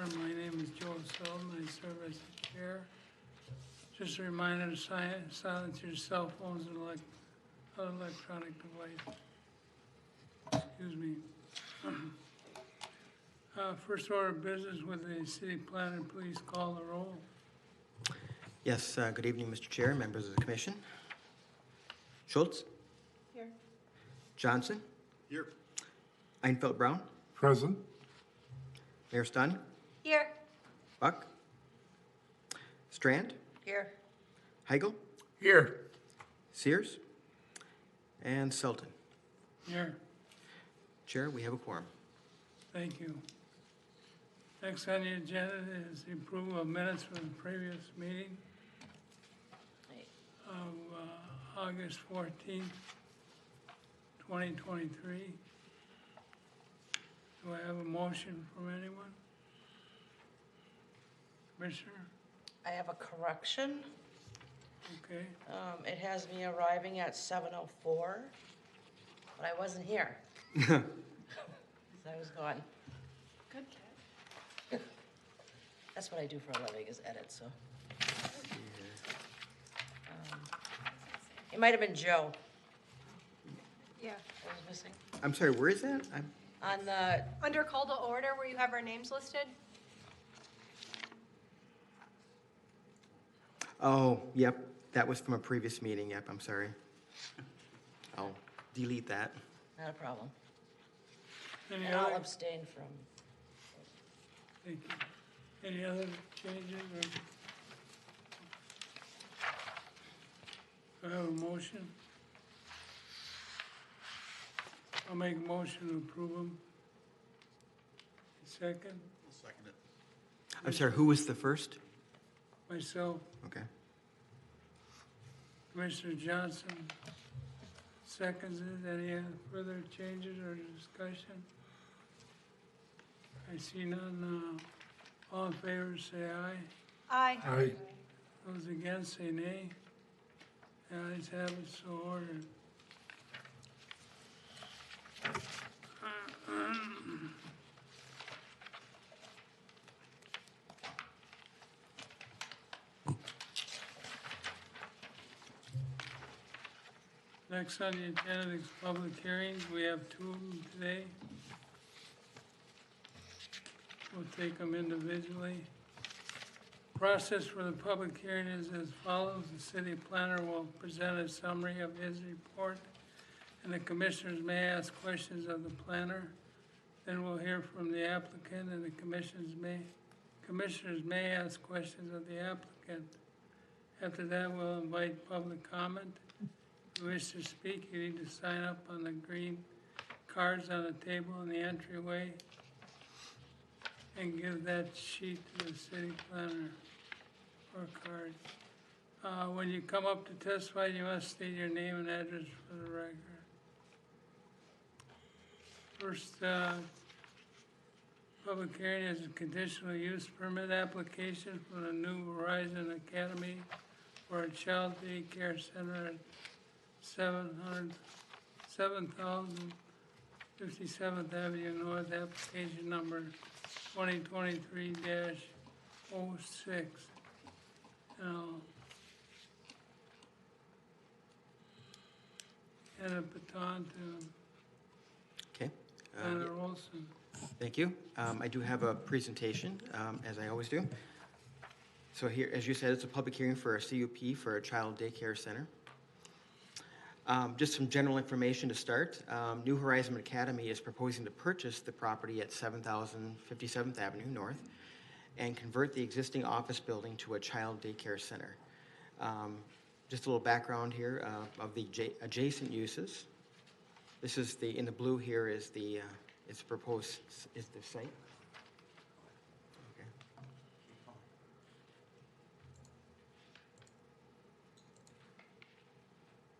My name is Joe Sullivan. I serve as the chair. Just a reminder to silence your cell phones and electronic device. Excuse me. First order of business with the city planner, please call the roll. Yes, good evening, Mr. Chair, members of the commission. Schultz? Here. Johnson? Here. Einfeld Brown? Present. Mayor Stani? Here. Buck? Strand? Here. Heigl? Here. Sears? And Sultan. Here. Chair, we have a quorum. Thank you. Next on the agenda is the approval of minutes from the previous meeting of August 14th, 2023. Do I have a motion from anyone? Commissioner? I have a correction. Okay. It has me arriving at 7:04, but I wasn't here. I was gone. Good catch. That's what I do for a living, is edit, so. It might have been Joe Yeah. that was missing. I'm sorry, where is that? On the, Under call to order where you have our names listed? Oh, yep, that was from a previous meeting, yep, I'm sorry. I'll delete that. not a problem. Any And I'll other, abstain from, thank you. Any other changes or? Do I have a motion? I'll make a motion to approve them. Second, I'll second it. I'm sorry, who was the first? myself, Okay. Commissioner Johnson seconds it. Any further changes or discussion? I see none. All in favor, say aye. Aye. Aye. Those against, say nay. The ayes have it, so ordered. Next on the agenda is public hearings. We have two of them today. We'll take them individually. Process for the public hearing is as follows. The city planner will present a summary of his report, and the commissioners may ask questions of the planner. Then we'll hear from the applicant, and the commissioners may ask questions of the applicant. After that, we'll invite public comment. If you wish to speak, you need to sign up on the green cards on the table in the entryway and give that sheet to the city planner or card. When you come up to testify, you must state your name and address for the record. First public hearing is a conditional use permit application for the new Horizon Academy for a child daycare center at 7,057th Avenue North, application number 2023-06. Now, hand a baton to Okay. Planner Olson. Thank you. I do have a presentation, as I always do. So here, as you said, it's a public hearing for a CUP for a child daycare center. Just some general information to start. New Horizon Academy is proposing to purchase the property at 7,057th Avenue North and convert the existing office building to a child daycare center. Just a little background here of the adjacent uses. This is in the blue here is the, it's proposed, is the site. Okay.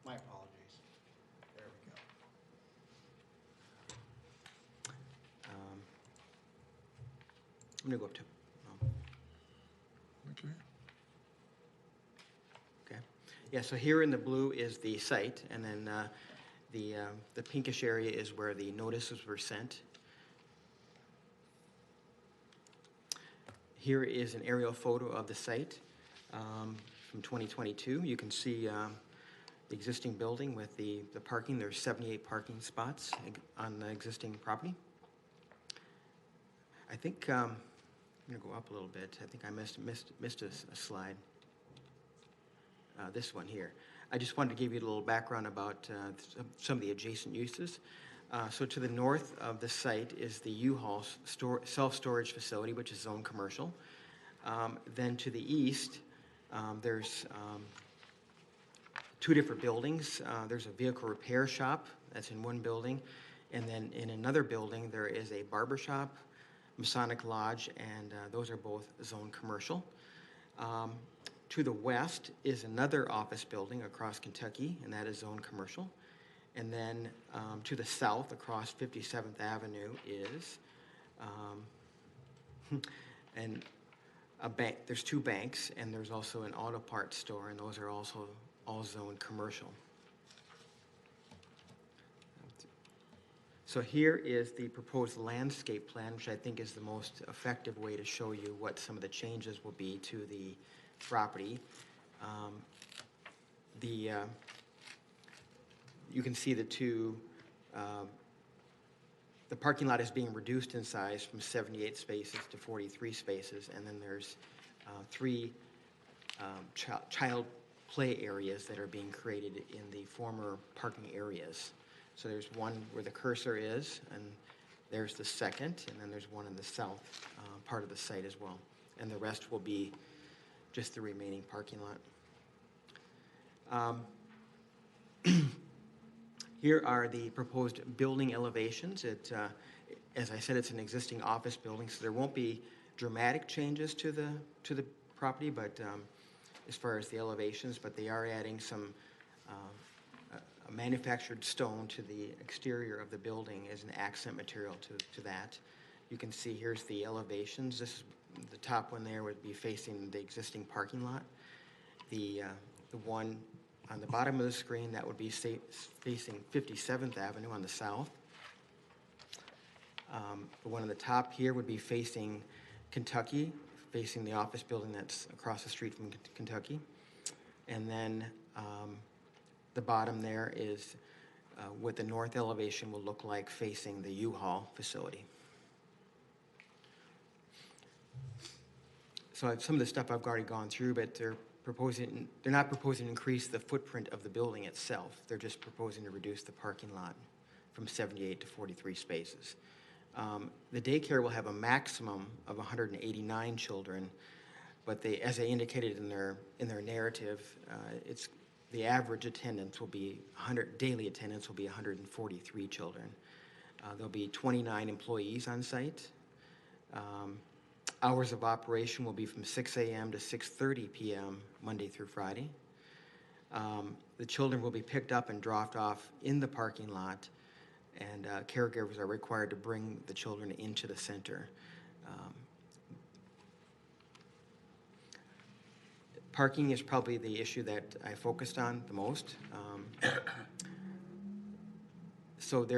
My apologies. There we go. I'm gonna go up to. Okay. Okay. Yeah. So here in the blue is the site, and then the pinkish area is where the notices were sent. Here is an aerial photo of the site from 2022. You can see the existing building with the parking. There's 78 parking spots on the existing property. I think I'm going to go up a little bit. I think I missed a slide. This one here. I just wanted to give you a little background about some of the adjacent uses. So to the north of the site is the U-Haul self-storage facility, which is zoned commercial. Then to the east, there's two different buildings. There's a vehicle repair shop that's in one building, and then in another building there is a barber shop, Masonic Lodge, and those are both zoned commercial. To the west is another office building across Kentucky, and that is zoned commercial. And then to the south, across 57th Avenue, is and a bank. There's two banks, and there's also an auto parts store, and those are also all zoned commercial. So here is the proposed landscape plan, which I think is the most effective way to show you what some of the changes will be to the property. You can see the parking lot is being reduced in size from 78 spaces to 43 spaces, and then there's three child play areas that are being created in the former parking areas. So there's one where the cursor is, and there's the second, and then there's one in the south part of the site as well. And the rest will be just the remaining parking lot. Here are the proposed building elevations. As I said, it's an existing office building, so there won't be dramatic changes to the property, but as far as the elevations, but they are adding some manufactured stone to the exterior of the building as an accent material to that. You can see here's the elevations. This is the top one there would be facing the existing parking lot. The one on the bottom of the screen, that would be facing 57th Avenue on the south. The one on the top here would be facing Kentucky, facing the office building that's across the street from Kentucky. And then the bottom there is what the north elevation will look like facing the U-Haul facility. So some of the stuff I've already gone through, but they're not proposing to increase the footprint of the building itself. They're just proposing to reduce the parking lot from 78 to 43 spaces. The daycare will have a maximum of 189 children, but as they indicated in their narrative, the average attendance will be daily attendance will be 143 children. There'll be 29 employees on site. Hours of operation will be from 6 a.m. to 6:30 p.m. Monday through Friday. The children will be picked up and dropped off in the parking lot, and caregivers are required to bring the children into the center. Parking is probably the issue that I focused on the most. So they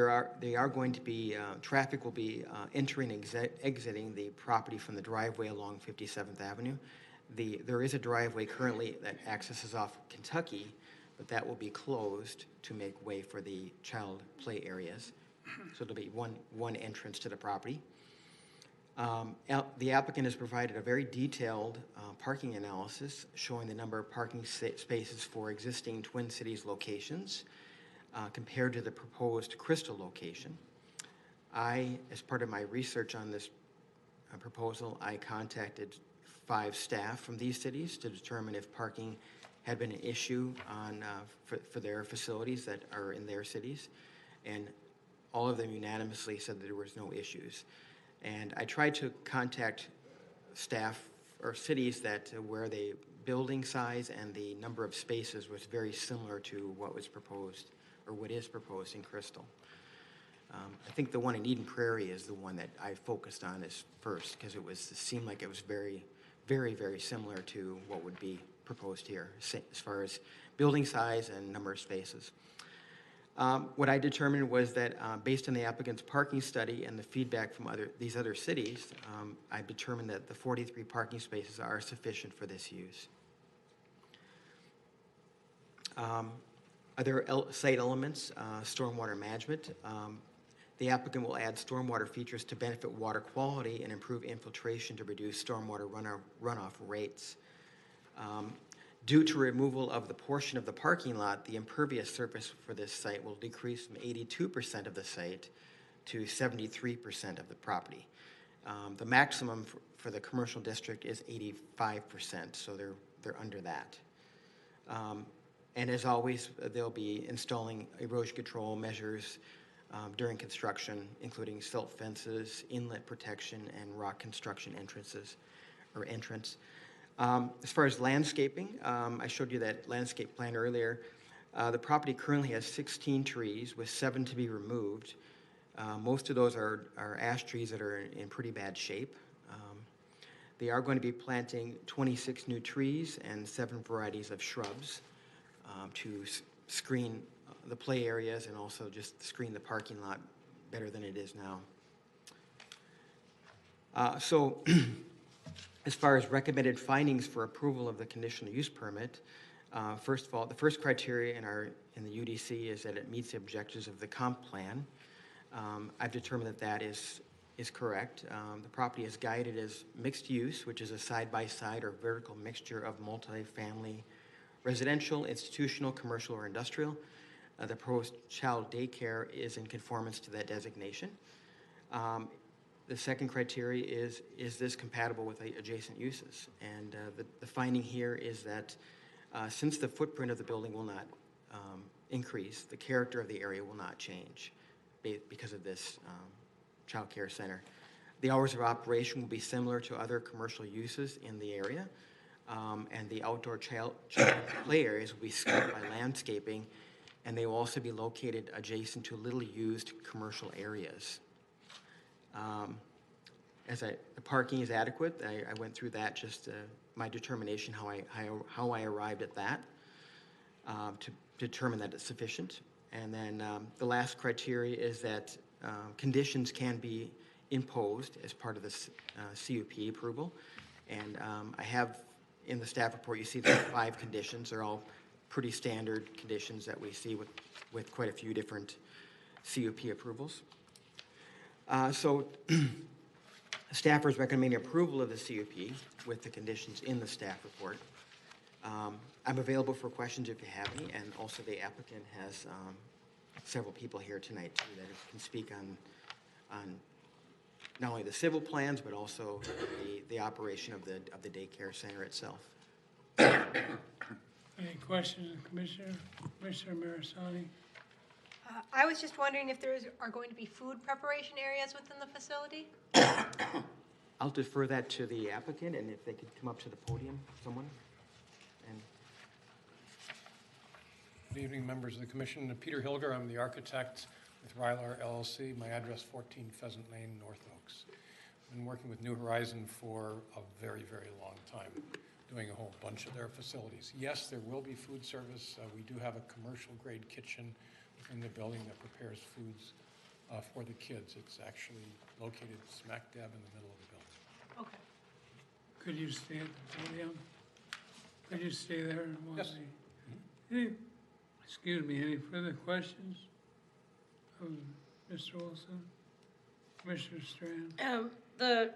are going to be, traffic will be entering and exiting the property from the driveway along 57th Avenue. There is a driveway currently that accesses off Kentucky, but that will be closed to make way for the child play areas. So there'll be one entrance to the property. The applicant has provided a very detailed parking analysis showing the number of parking spaces for existing Twin Cities locations compared to the proposed Crystal location. As part of my research on this proposal, I contacted 5 staff from these cities to determine if parking had been an issue for their facilities that are in their cities, and all of them unanimously said that there was no issues. And I tried to contact staff or cities where the building size and the number of spaces was very similar to what was proposed or what is proposed in Crystal. I think the one in Eden Prairie is the one that I focused on as first because it seemed like it was very, very, very similar to what would be proposed here as far as building size and number of spaces. What I determined was that based on the applicant's parking study and the feedback from these other cities, I determined that the 43 parking spaces are sufficient for this use. Other site elements, stormwater management. The applicant will add stormwater features to benefit water quality and improve infiltration to reduce stormwater runoff rates. Due to removal of the portion of the parking lot, the impervious surface for this site will decrease from 82% of the site to 73% of the property. The maximum for the commercial district is 85%, so they're under that. And as always, they'll be installing erosion control measures during construction, including silt fences, inlet protection, and rock construction entrance. As far as landscaping, I showed you that landscape plan earlier. The property currently has 16 trees with 7 to be removed. Most of those are ash trees that are in pretty bad shape. They are going to be planting 26 new trees and 7 varieties of shrubs to screen the play areas and also just screen the parking lot better than it is now. As far as recommended findings for approval of the conditional use permit, first of all, the first criteria in the UDC is that it meets the objectives of the comp plan. I've determined that is correct. The property is guided as mixed use, which is a side-by-side or vertical mixture of multifamily, residential, institutional, commercial, or industrial. The proposed child daycare is in conformance to that designation. The second criteria is this compatible with adjacent uses? And the finding here is that since the footprint of the building will not increase, the character of the area will not change because of this child care center. The hours of operation will be similar to other commercial uses in the area, and the outdoor child play areas will be screened by landscaping, and they will also be located adjacent to little used commercial areas. The parking is adequate. I went through that, just my determination, how I arrived at that to determine that it's sufficient. And then the last criteria is that conditions can be imposed as part of this CUP approval. And I have in the staff report, you see there are 5 conditions. They're all pretty standard conditions that we see with quite a few different CUP approvals. Staff is recommending approval of the CUP with the conditions in the staff report. I'm available for questions if you have any, and also the applicant has several people here tonight too that can speak on not only the civil plans but also the operation of the daycare center itself. Any questions, Commissioner Marisani? I was just wondering if are going to be food preparation areas within the facility? I'll defer that to the applicant, and if they could come up to the podium, someone. And Good evening, members of the commission. Peter Hilger, I'm the architect with Rylar LLC. My address 14 Pheasant Lane, North Oaks. I've been working with New Horizon for a very, very long time, doing a whole bunch of their facilities. Yes, there will be food service. We do have a commercial grade kitchen in the building that prepares foods for the kids. It's actually located smack dab in the middle of the building. Okay. Could you stay at the podium? Could you stay there? While Yes. Excuse me, any further questions of Mr. Wilson? Commissioner Strand? The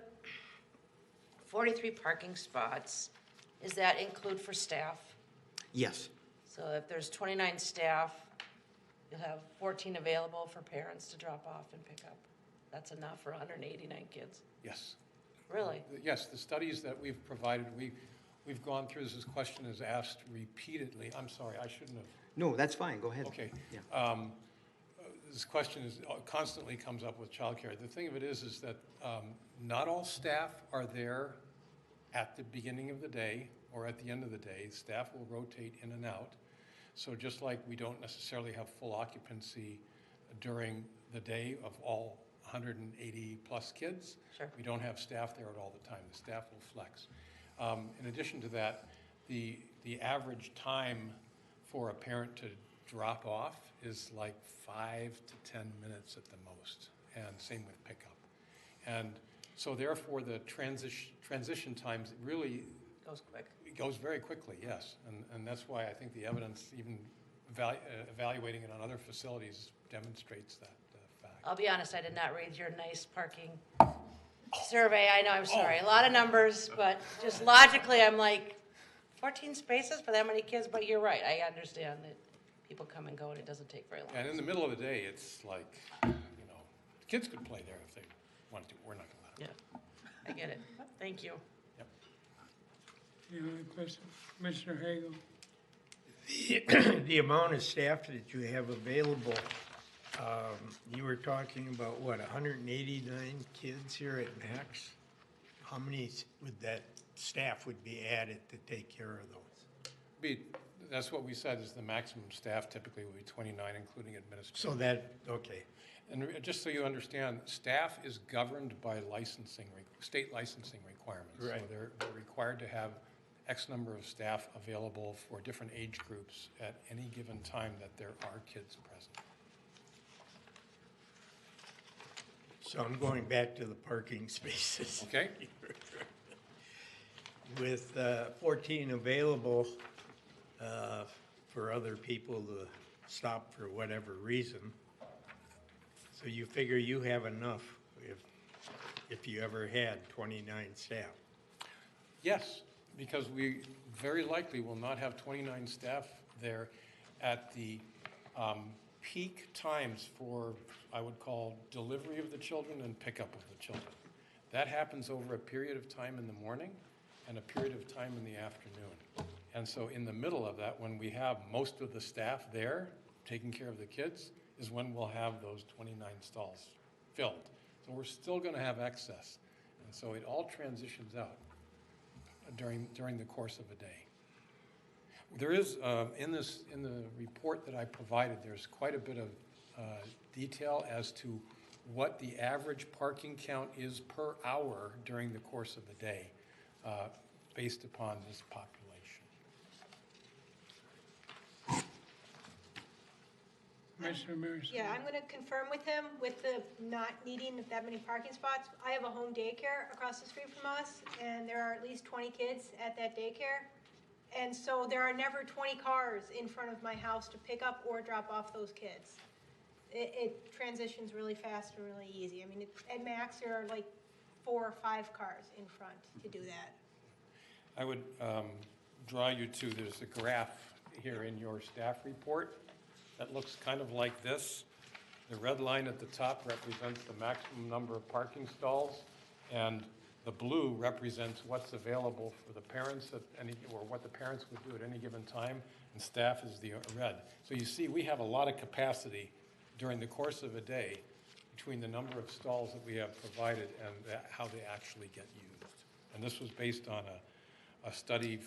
43 parking spots, does that include for staff? yes, So if there's 29 staff, you'll have 14 available for parents to drop off and pick up. That's enough for 189 kids? Yes. Really? Yes, the studies that we've provided, we've gone through, this question is asked repeatedly. I'm sorry, I shouldn't have. no, that's fine. Go ahead. Okay. Yeah. This question constantly comes up with childcare. The thing of it is that not all staff are there at the beginning of the day or at the end of the day. Staff will rotate in and out. So just like we don't necessarily have full occupancy during the day of all 180 plus kids, Sure. we don't have staff there at all the time. The staff will flex. In addition to that, the average time for a parent to drop-off is like 5 to 10 minutes at the most, and same with pickup. And so therefore, the transition times really Goes quick. it goes very quickly, yes. And that's why I think the evidence, even evaluating it on other facilities, demonstrates that fact. I'll be honest, I did not read your nice parking survey. I know, I'm sorry. A lot of numbers, but just logically, I'm like, 14 spaces for that many kids, but you're right. I understand that people come and go and it doesn't take very long. And in the middle of the day, it's like, you know, kids could play there if they want to. We're not going to let them. Yeah, I get it. Thank you. Yep. Any other questions? Commissioner Hagel? The amount of staff that you have available, you were talking about, what, 189 kids here at max? How many would that staff would be added to take care of those? That's what we said is the maximum staff typically would be 29, including administrators. So that, okay. And just so you understand, staff is governed by state licensing requirements. Right. So they're required to have X number of staff available for different age groups at any given time that there are kids present. So I'm going back to the parking spaces. Okay? With 14 available for other people to stop for whatever reason, so you figure you have enough if you ever had 29 staff? Yes, because we very likely will not have 29 staff there at the peak times for, I would call, delivery of the children and pickup of the children. That happens over a period of time in the morning and a period of time in the afternoon. And so in the middle of that, when we have most of the staff there taking care of the kids, is when we'll have those 29 stalls filled. So we're still going to have excess. And so it all transitions out during the course of a day. There is, in the report that I provided, there's quite a bit of detail as to what the average parking count is per hour during the course of the day, based upon this population. Commissioner Maris? Yeah, I'm gonna confirm with him with the not needing that many parking spots. I have a home daycare across the street from us, and there are at least 20 kids at that daycare. And so there are never 20 cars in front of my house to pick up or drop off those kids. It transitions really fast and really easy. I mean, at max, there are like 4 or 5 cars in front to do that. I would draw you to, there's a graph here in your staff report that looks kind of like this. The red line at the top represents the maximum number of parking stalls, and the blue represents what's available for the parents at any, or what the parents would do at any given time, and staff is the red. So you see, we have a lot of capacity during the course of a day between the number of stalls that we have provided and how they actually get used. And this was based on a study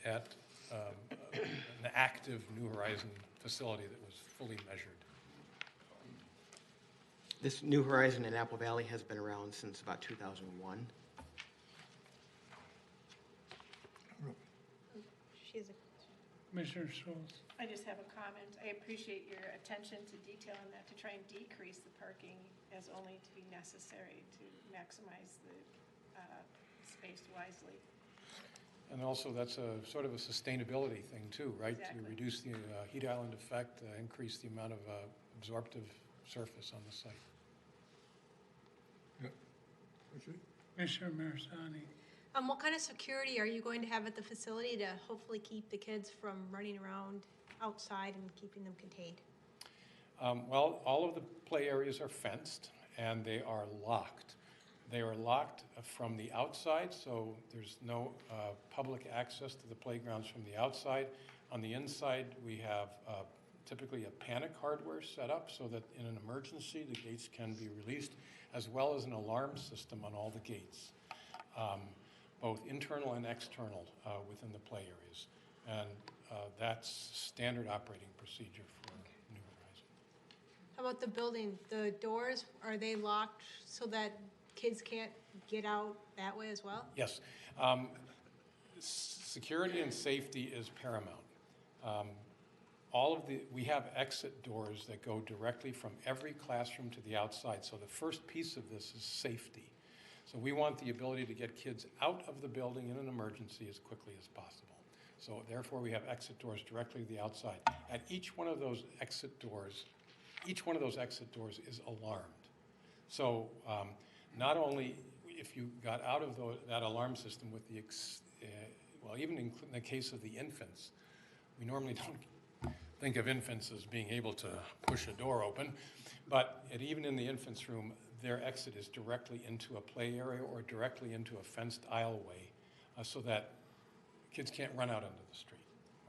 at an active New Horizon facility that was fully measured. This New Horizon in Apple Valley has been around since about 2001. She has a Commissioner Schultz? I just have a comment. I appreciate your attention to detail on that, to try and decrease the parking as only to be necessary to maximize the space wisely. And also, that's a sort of a sustainability thing too, right? Exactly. To reduce the heat island effect, increase the amount of absorptive surface on the site. Commissioner Marisani? What kind of security are you going to have at the facility to hopefully keep the kids from running around outside and keeping them contained? Well, all of the play areas are fenced and they are locked. They are locked from the outside, so there's no public access to the playgrounds from the outside. On the inside, we have typically a panic hardware set up so that in an emergency, the gates can be released, as well as an alarm system on all the gates, both internal and external within the play areas. And that's standard operating procedure for New Horizon. How about the building? The doors, are they locked so that kids can't get out that way as well? Yes. Security and safety is paramount. we have exit doors that go directly from every classroom to the outside. So the first piece of this is safety. So we want the ability to get kids out of the building in an emergency as quickly as possible. So therefore, we have exit doors directly to the outside. At each one of those exit doors is alarmed. So not only if you got out of that alarm system with the, well, even in the case of the infants, we normally don't think of infants as being able to push a door open, but even in the infants' room, their exit is directly into a play area or directly into a fenced aisleway so that kids can't run out into the street,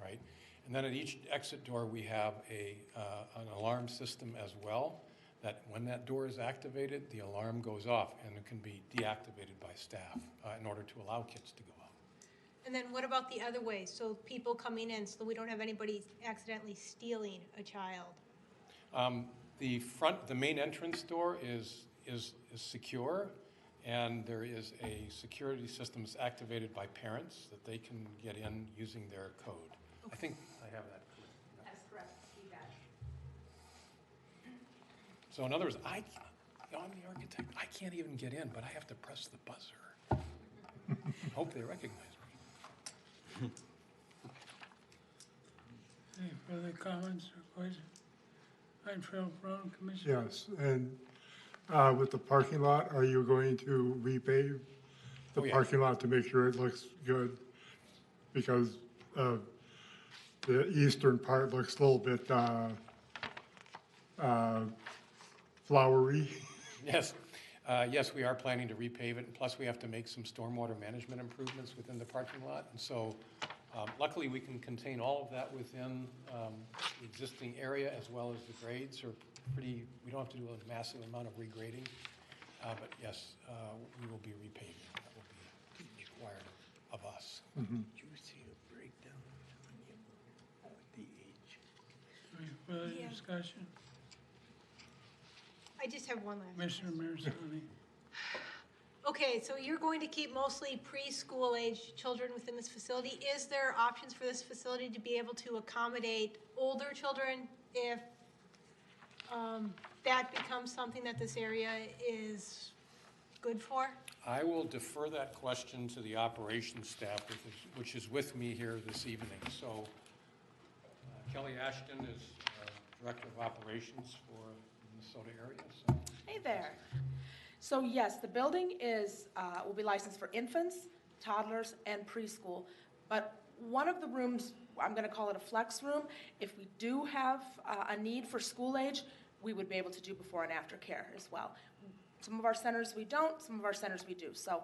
right? And then at each exit door, we have an alarm system as well, that when that door is activated, the alarm goes off and it can be deactivated by staff in order to allow kids to go out. And then what about the other way? So people coming in, so we don't have anybody accidentally stealing a child? The main entrance door is secure, and there is a security system that's activated by parents that they can get in using their code. I think I have that. That's correct. You got it. So in other words, I'm the architect. I can't even get in, but I have to press the buzzer. Hope they recognize me. Any further comments or questions? Phil Brown, Commissioner. Yes, and with the parking lot, are you going to repave the Oh, yeah. parking lot to make sure it looks good? Because the eastern part looks a little bit flowery. Yes. Yes, we are planning to repave it, and plus we have to make some stormwater management improvements within the parking lot. And so luckily we can contain all of that within the existing area, as well as the grades are pretty, we don't have to do a massive amount of regrading. But yes, we will be repaving. That will be required of us. Did you see a breakdown on the age? Any further Yeah. discussion? I just have one last. Commissioner Marisoni. Okay, so you're going to keep mostly preschool age children within this facility. Is there options for this facility to be able to accommodate older children if that becomes something that this area is good for? I will defer that question to the operations staff, which is with me here this evening. So Kelly Ashton is Director of Operations for the Minnesota area. So. Hey there. So yes, the building will be licensed for infants, toddlers, and preschool. But one of the rooms, I'm going to call it a flex room, if we do have a need for school age, we would be able to do before and after care as well. Some of our centers we don't, some of our centers we do. So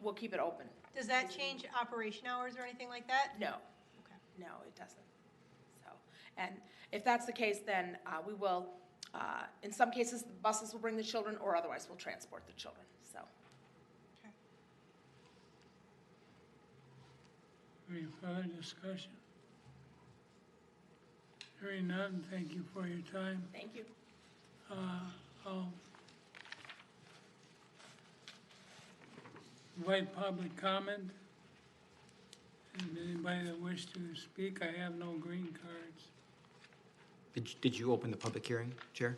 we'll keep it open. Does that change operation hours or anything like that? No. Okay. No, it doesn't. So, and if that's the case, then we will, in some cases, the buses will bring the children, or otherwise we'll transport the children, so. Okay. Any further discussion? Hearing none, thank you for your time. Thank you. I'll invite public comment. And anybody that wishes to speak, I have no green cards. Did you open the public hearing, Chair?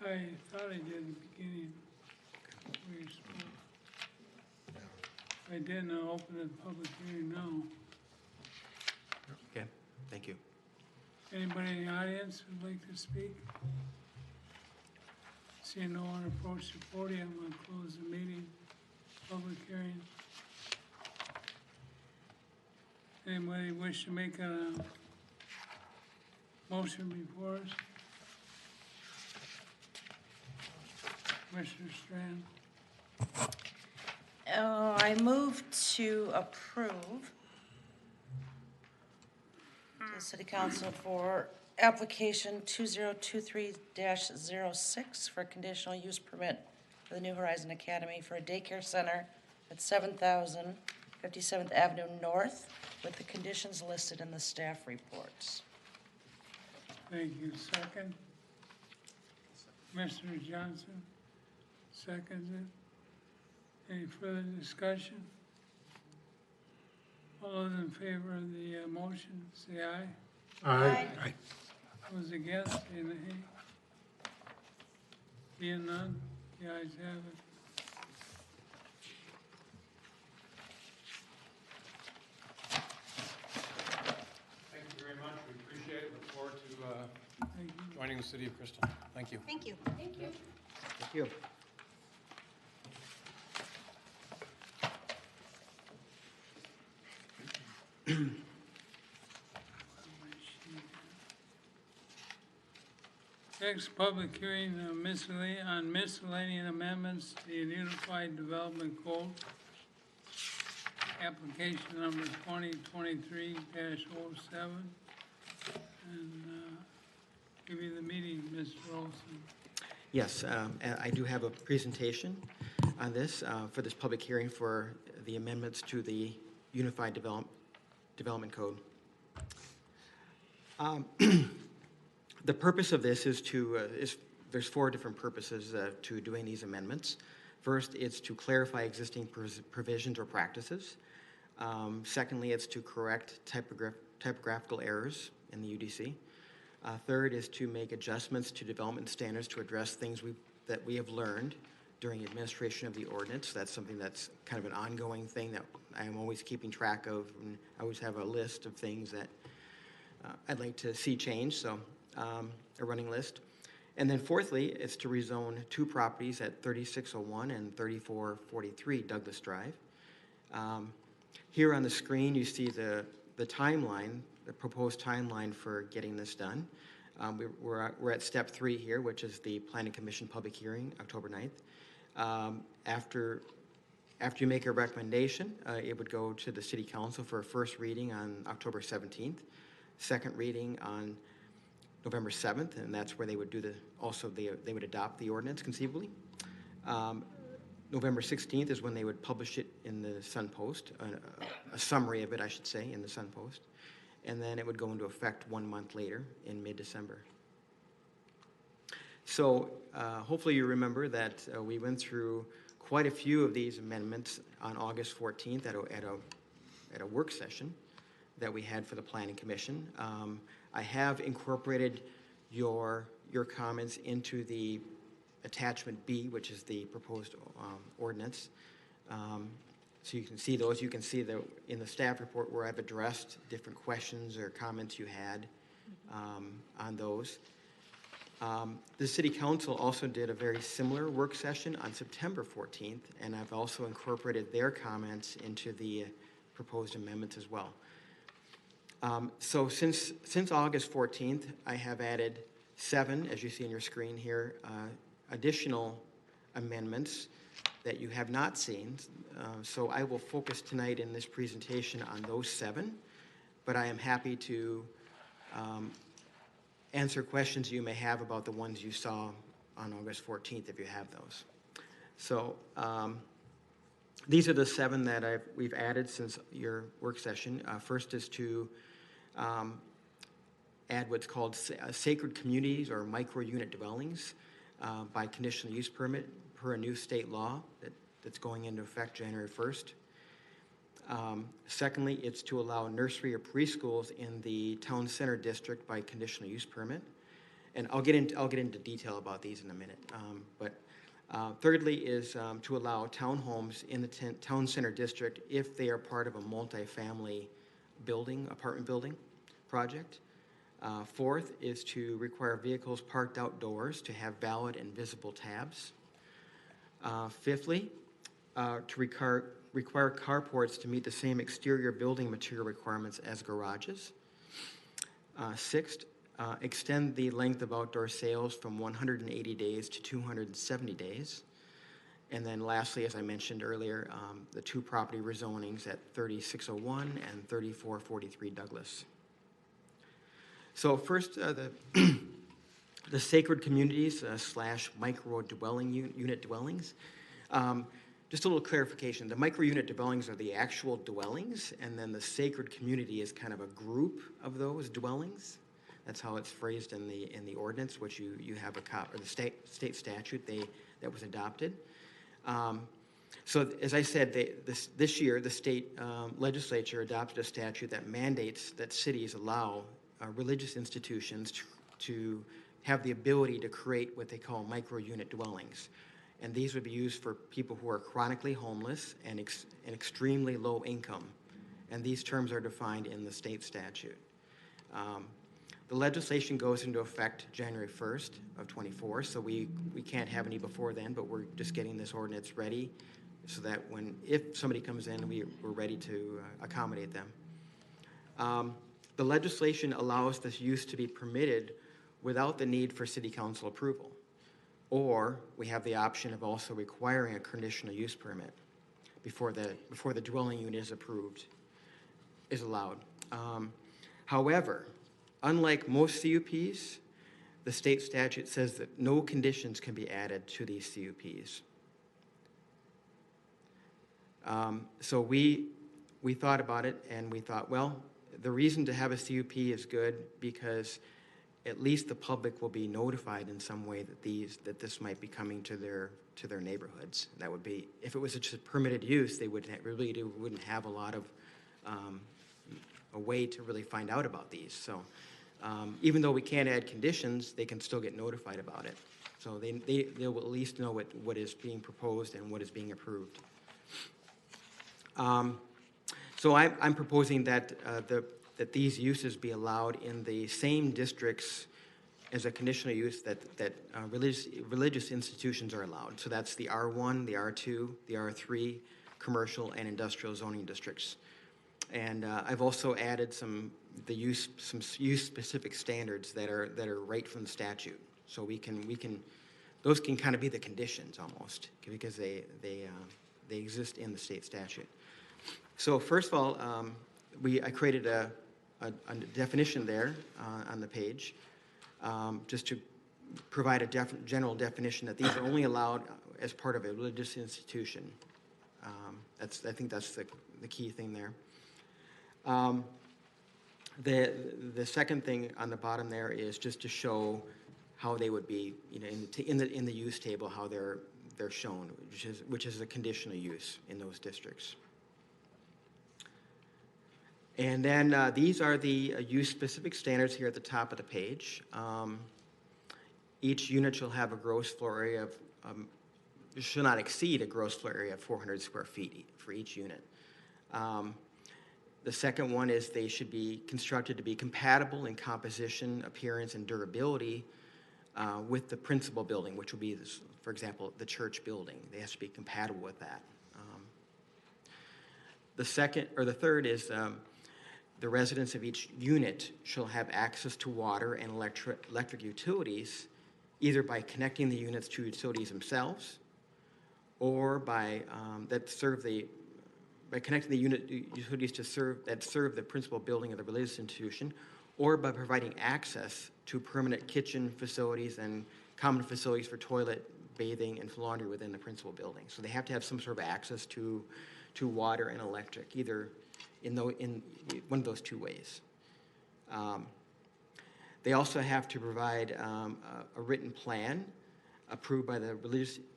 I thought I did in the beginning. Where you spoke. I didn't open the public hearing, no. Okay, thank you. Anybody in the audience who'd like to speak? Seeing no one approach the podium, I'm gonna close the meeting, public hearing. Anybody wish to make a motion before us? Commissioner Strand, I move to approve the City Council for application 2023-06 for a conditional use permit for the New Horizon Academy for a daycare center at 7,000 57th Avenue North with the conditions listed in the staff reports. thank you. Second? Commissioner Johnson, seconds it. Any further discussion? All those in favor of the motion, say aye. Aye. Those against, say nay. Being none, the ayes have it. Thank you very much. We appreciate it. Look forward to Thank you. joining the city of Crystal. Thank you. Thank you. Thank you. Thank you. Next, public hearing on miscellaneous amendments to the Unified Development Code. Application number 2023-07. And give you the meeting, Mr. Olson. Yes, and I do have a presentation on this, for this public hearing for the amendments to the Unified Development Code. The purpose of this is there's four different purposes to doing these amendments. First, it's to clarify existing provisions or practices. Secondly, it's to correct typographical errors in the UDC. Third is to make adjustments to development standards to address things that we have learned during administration of the ordinance. That's something that's kind of an ongoing thing that I am always keeping track of, and I always have a list of things that I'd like to see change, so a running list. And then fourthly, it's to rezone two properties at 3601 and 3443 Douglas Drive. Here on the screen, you see the timeline, the proposed timeline for getting this done. We're at step 3 here, which is the Planning Commission public hearing, October 9th. After you make a recommendation, it would go to the City Council for a first reading on October 17th, second reading on November 7th, and that's where they would do they would adopt the ordinance conceivably. November 16th is when they would publish it in the Sun Post, a summary of it, I should say, in the Sun Post. And then it would go into effect 1 month later in mid-December. So hopefully you remember that we went through quite a few of these amendments on August 14th at a work session that we had for the Planning Commission. I have incorporated your comments into the attachment B, which is the proposed ordinance. So you can see those. You can see that in the staff report where I've addressed different questions or comments you had on those. The City Council also did a very similar work session on September 14th, and I've also incorporated their comments into the proposed amendments as well. So since August 14th, I have added 7, as you see on your screen here, additional amendments that you have not seen. So I will focus tonight in this presentation on those 7, but I am happy to answer questions you may have about the ones you saw on August 14th if you have those. So these are the 7 that we've added since your work session. First is to add what's called sacred communities or micro-unit dwellings by conditional use permit per a new state law that's going into effect January 1st. Secondly, it's to allow nursery or preschools in the town center district by conditional use permit. And I'll get into detail about these in a minute. Thirdly is to allow townhomes in the town center district if they are part of a multifamily apartment building project. Fourth is to require vehicles parked outdoors to have valid and visible tabs. Fifthly, to require carports to meet the same exterior building material requirements as garages. Sixth, extend the length of outdoor sales from 180 days to 270 days. And then lastly, as I mentioned earlier, the 2 property rezonings at 3601 and 3443 Douglas. So first, the sacred communities / micro dwelling unit dwellings. Just a little clarification. The micro unit dwellings are the actual dwellings, and then the sacred community is kind of a group of those dwellings. That's how it's phrased in the ordinance, which you have a copy, or the state statute that was adopted. So as I said, this year the state legislature adopted a statute that mandates that cities allow religious institutions to have the ability to create what they call micro-unit dwellings. And these would be used for people who are chronically homeless and extremely low income. And these terms are defined in the state statute. The legislation goes into effect January 1st of '24, so we can't have any before then, but we're just getting this ordinance ready so that if somebody comes in, we're ready to accommodate them. The legislation allows this use to be permitted without the need for city council approval, or we have the option of also requiring a conditional use permit before the dwelling unit is allowed. However, unlike most CUPs, the state statute says that no conditions can be added to these CUPs. So we thought about it, and we thought, well, the reason to have a CUP is good because at least the public will be notified in some way that this might be coming to their neighborhoods. That would be, if it was just a permitted use, they wouldn't have a lot of a way to really find out about these. So even though we can't add conditions, they can still get notified about it. So they will at least know what is being proposed and what is being approved. So I'm proposing that that these uses be allowed in the same districts as a conditional use that religious institutions are allowed. So that's the R1, the R2, the R3, commercial and industrial zoning districts. And I've also added some use-specific standards that are right from the statute. So those can kind of be the conditions almost, because they exist in the state statute. So first of all, I created a definition there on the page, just to provide a general definition that these are only allowed as part of a religious institution. I think that's the key thing there. The second thing on the bottom there is just to show how they would be, in the use table, how they're shown, which is a conditional use in those districts. And then these are the use-specific standards here at the top of the page. Each unit shall have a gross floor area of, shall not exceed a gross floor area of 400 square feet for each unit. The second one is they should be constructed to be compatible in composition, appearance, and durability with the principal building, which will be, for example, the church building. They have to be compatible with that. The third is the residents of each unit shall have access to water and electric utilities, either by connecting the units to utilities themselves, or by connecting the utilities that serve the principal building of the religious institution, or by providing access to permanent kitchen facilities and common facilities for toilet, bathing, and laundry within the principal building. So they have to have some sort of access to water and electric, either in one of those two ways. They also have to provide a written plan approved by the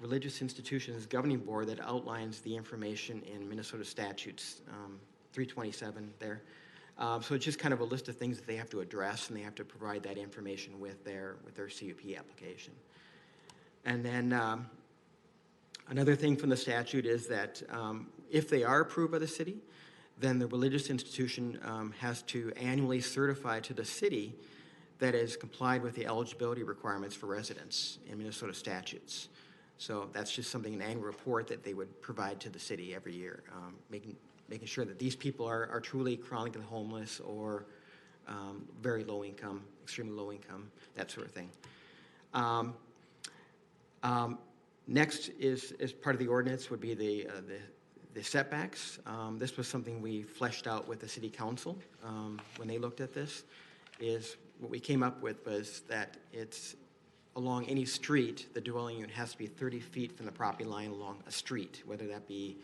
religious institution's governing board that outlines the information in Minnesota statutes 327 there. So it's just kind of a list of things that they have to address, and they have to provide that information with their CUP application. And then another thing from the statute is that if they are approved by the city, then the religious institution has to annually certify to the city that has complied with the eligibility requirements for residents in Minnesota statutes. So that's just something, an annual report that they would provide to the city every year, making sure that these people are truly chronically homeless or very low income, extremely low income, that sort of thing. Next is part of the ordinance would be the setbacks. This was something we fleshed out with the city council when they looked at this. Is what we came up with was that it's along any street, the dwelling unit has to be 30 feet from the property line along a street, whether that be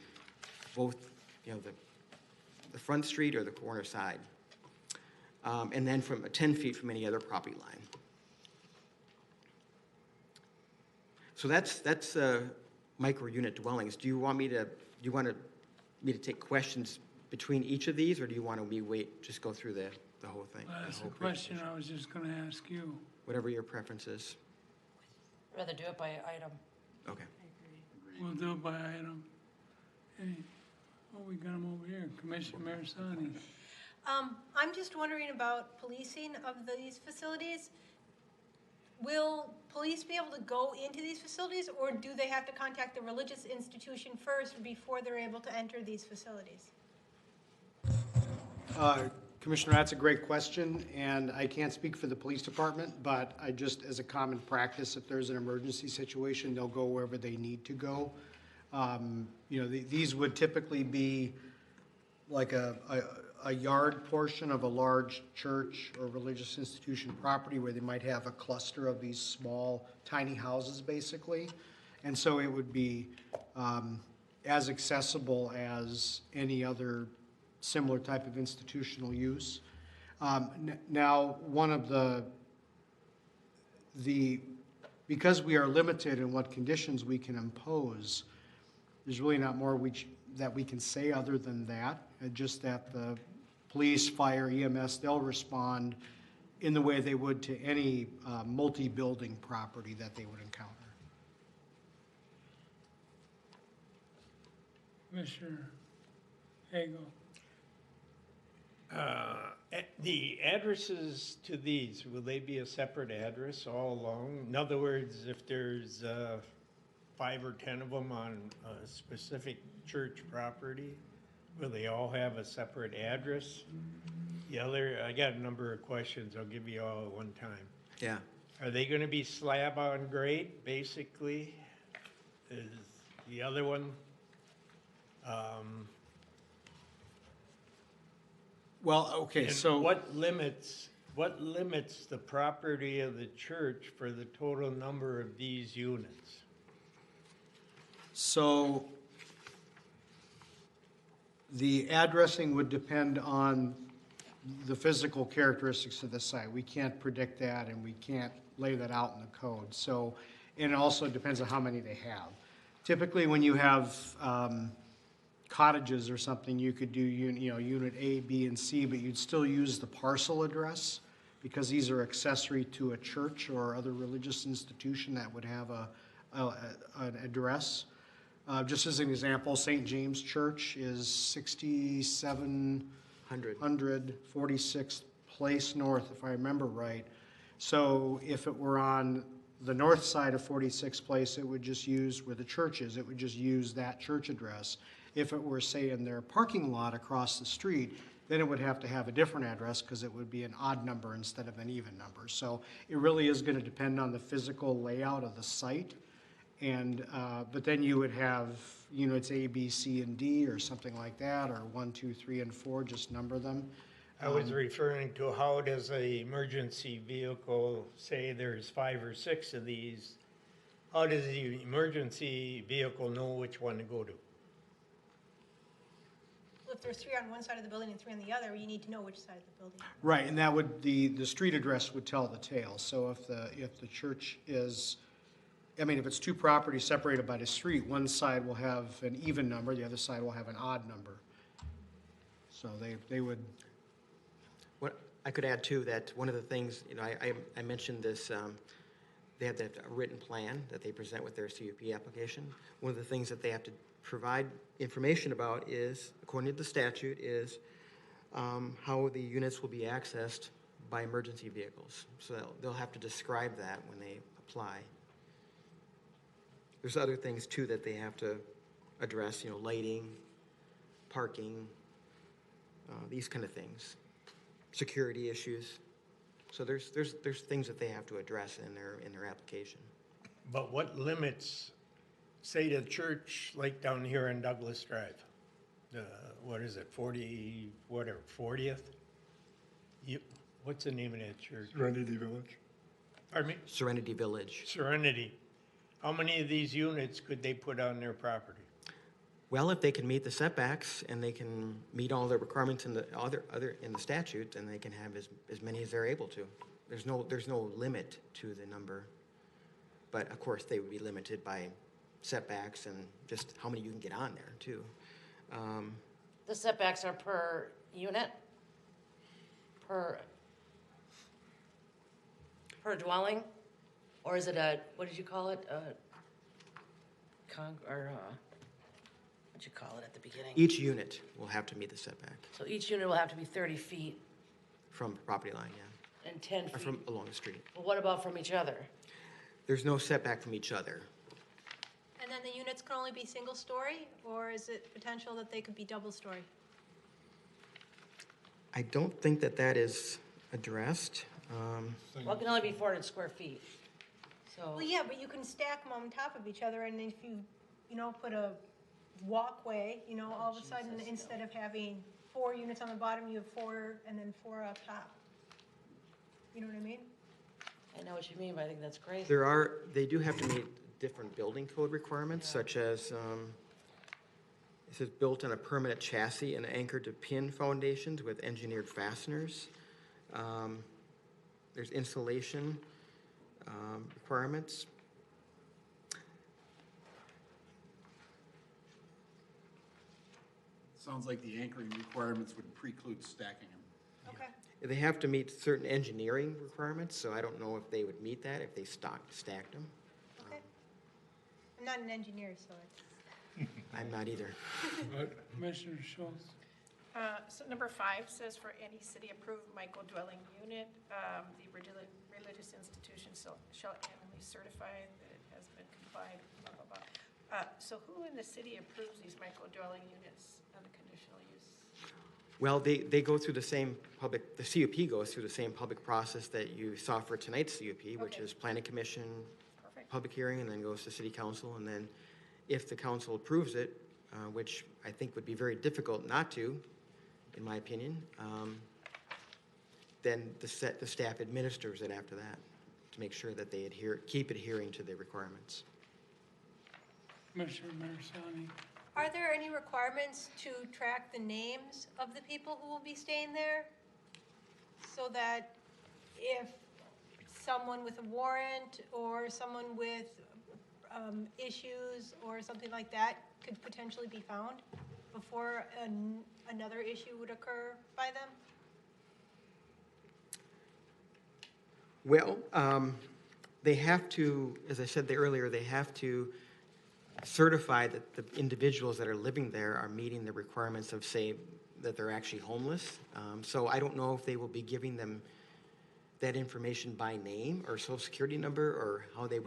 both, the front street or the corner side, and then from 10 feet from any other property line. So that's micro unit dwellings. Do you want me to take questions between each of these, or do you want to just go through the whole thing. Well, the that's a whole question presentation. I was just gonna ask you. Whatever your preference is. Rather do it by item. Okay. We'll do it by item. Oh, we got him over here, Commissioner Marisani. I'm just wondering about policing of these facilities. Will police be able to go into these facilities, or do they have to contact the religious institution first before they're able to enter these facilities? Commissioner, that's a great question, and I can't speak for the police department, but I just, as a common practice, if there's an emergency situation, they'll go wherever they need to go. These would typically be like a yard portion of a large church or religious institution property where they might have a cluster of these small, tiny houses, basically. And so it would be as accessible as any other similar type of institutional use. Now, one of because we are limited in what conditions we can impose, there's really not more that we can say other than that. Just that the police, fire, EMS, they'll respond in the way they would to any multi-building property that they would encounter. Commissioner Hagel. The addresses to these, will they be a separate address all along? In other words, if there's 5 or 10 of them on a specific church property, will they all have a separate address? I got a number of questions. I'll give you all at one time. Yeah. Are they going to be slab on grade, basically? Is the other one? Well, okay, And so. what limits the property of the church for the total number of these units? So the addressing would depend on the physical characteristics of the site. We can't predict that, and we can't lay that out in the code. So, and it also depends on how many they have. Typically, when you have cottages or something, you could do unit A, B, and C, but you'd still use the parcel address because these are accessory to a church or other religious institution that would have an address. Just as an example, St. James Church is 6700 46th Place North, if I remember right. So if it were on the north side of 46th Place, it would just use where the church is. It would just use that church address. If it were, say, in their parking lot across the street, then it would have to have a different address because it would be an odd number instead of an even number. So it really is going to depend on the physical layout of the site. And but then you would have units A, B, C, and D, or something like that, or 1, 2, 3, and 4. Just number them. I was referring to how does an emergency vehicle, say there's 5 or 6 of these, how does the emergency vehicle know which one to go to? Well, if there's 3 on one side of the building and 3 on the other, you need to know which side of the building. Right, and that would the street address would tell the tale. So if the church is, if it's 2 properties separated by the street, one side will have an even number, the other side will have an odd number. So they would. What I could add too, that one of the things, I mentioned this, they have that written plan that they present with their CUP application. One of the things that they have to provide information about is, according to the statute, is how the units will be accessed by emergency vehicles. So they'll have to describe that when they apply. There's other things too that they have to address, lighting, parking, these kind of things, security issues. So there's things that they have to address in their application. But what limits, say the church like down here on Douglas Drive, what is it, 40th? What's the name of that church? Serenity Village. Pardon me? Serenity Village. Serenity. How many of these units could they put on their property? Well, if they can meet the setbacks and they can meet all the requirements in the in the statute, then they can have as many as they're able to. There's no limit to the number, but of course they would be limited by setbacks and just how many you can get on there too. The setbacks are per unit? per dwelling? Or is it a, what did you call it? What'd you call it at the beginning? Each unit will have to meet the setback So each unit will have to be 30 feet from the property line, yeah, and 10 or feet. from along the street. Well, what about from each other? There's no setback from each other. And then the units can only be single-story, or is it potential that they could be double-story? I don't think that that is addressed. Well, it can only be 400 square feet. So, Well, yeah, but you can stack them on top of each other, and if you, put a walkway, all of a sudden, instead of having 4 units on the bottom, you have 4 and then 4 up top. You know what I mean? I know what you mean, but I think that's crazy. They do have to meet different building code requirements, such as, it says built on a permanent chassis and anchored to pin foundations with engineered fasteners. There's insulation requirements. Sounds like the anchoring requirements would preclude stacking them. Okay. They have to meet certain engineering requirements, so I don't know if they would meet that if they stacked them. Okay. I'm not an engineer, so it's. I'm not either. Commissioner Schultz. So number 5 says for any city-approved micro-dwelling unit, the religious institution shall annually certify that it has been complied, blah, blah, blah. So who in the city approves these micro-dwelling units under conditional use? Well, they go through the CUP goes through the same public process that you saw for tonight's CUP, which Okay. is planning commission, Perfect. public hearing, and then goes to city council, and then if the council approves it, which I think would be very difficult not to, in my opinion, then the staff administers it after that to make sure that they keep adhering to the requirements. Commissioner Marisani. Are there any requirements to track the names of the people who will be staying there? So that if someone with a warrant or someone with issues or something like that could potentially be found before another issue would occur by them? Well, they have to, as I said earlier, they have to certify that the individuals that are living there are meeting the requirements of, say, that they're actually homeless. So I don't know if they will be giving them that information by name or social security number, or how they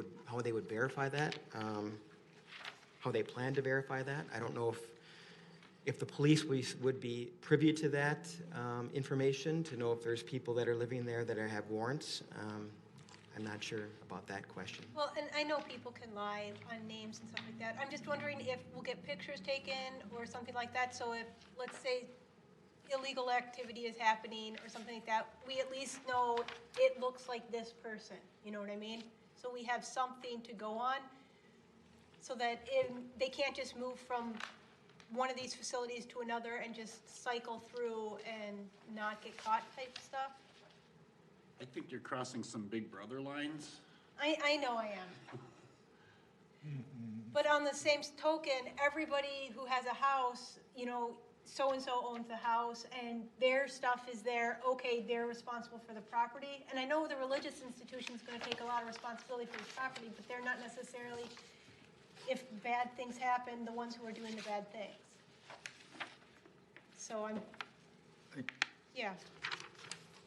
would verify that, how they plan to verify that. I don't know if the police would be privy to that information to know if there's people that are living there that have warrants. I'm not sure about that question. Well, and I know people can lie on names and stuff like that. I'm just wondering if we'll get pictures taken or something like that, so if, let's say, illegal activity is happening or something like that, we at least know it looks like this person, you know what I mean? So we have something to go on, so that they can't just move from one of these facilities to another and just cycle through and not get caught type stuff. I think you're crossing some big brother lines. I know I am. But on the same token, everybody who has a house, so-and-so owns the house and their stuff is there, okay, they're responsible for the property. And I know the religious institution is gonna take a lot of responsibility for the property, but they're not necessarily, if bad things happen, the ones who are doing the bad things. So yeah.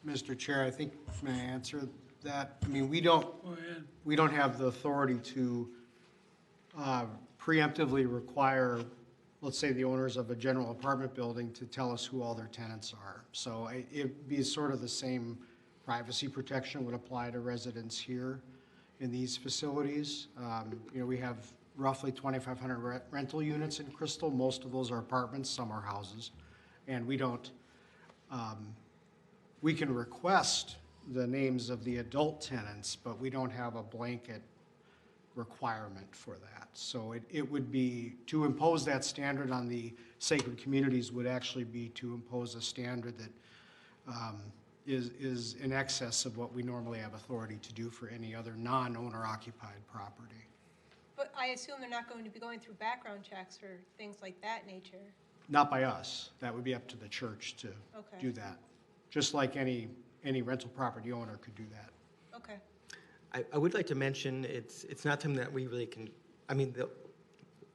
Mr. Chair, I think, may I answer that? I mean, we don't have the authority to preemptively require, let's say, the owners of a general apartment building to tell us who all their tenants are. So it'd be sort of the same privacy protection would apply to residents here in these facilities. We have roughly 2,500 rental units in Crystal. Most of those are apartments, some are houses. And we don't, we can request the names of the adult tenants, but we don't have a blanket requirement for that. So it would be, to impose that standard on the sacred communities would actually be to impose a standard that is in excess of what we normally have authority to do for any other non-owner occupied property. But I assume they're not going to be going through background checks or things like that nature. Not by us. That would be up to the church to Okay. do that just like any rental property owner could do that. Okay. I would like to mention, it's not something that we really can, I mean,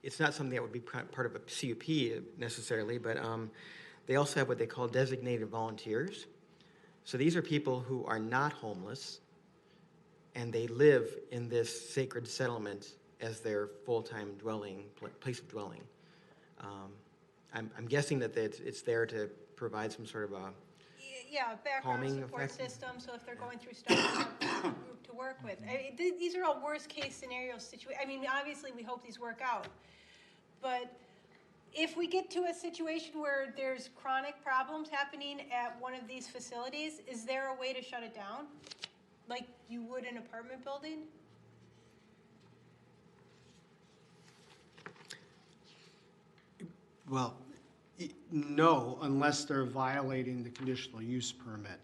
it's not something that would be part of a CUP necessarily, but they also have what they call designated volunteers. So these are people who are not homeless, and they live in this sacred settlement as their full-time place of dwelling. I'm guessing that it's there to provide some sort of a Yeah, background calming support effect. system, so if they're going through stuff, they have a group to work with. I mean, these are all worst-case scenario I mean, obviously, we hope these work out. But if we get to a situation where there's chronic problems happening at one of these facilities, is there a way to shut it down? Like you would an apartment building? Well, no, unless they're violating the conditional use permit,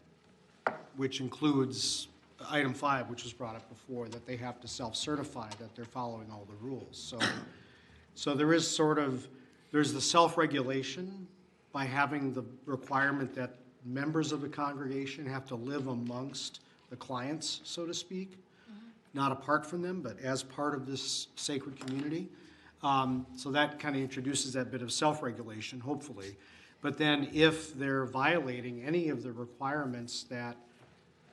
which includes item 5, which was brought up before, that they have to self-certify that they're following all the rules. So there is there's the self-regulation by having the requirement that members of the congregation have to live amongst the clients, so to speak, not apart from them, but as part of this sacred community. So that kind of introduces that bit of self-regulation, hopefully. But then if they're violating any of the requirements that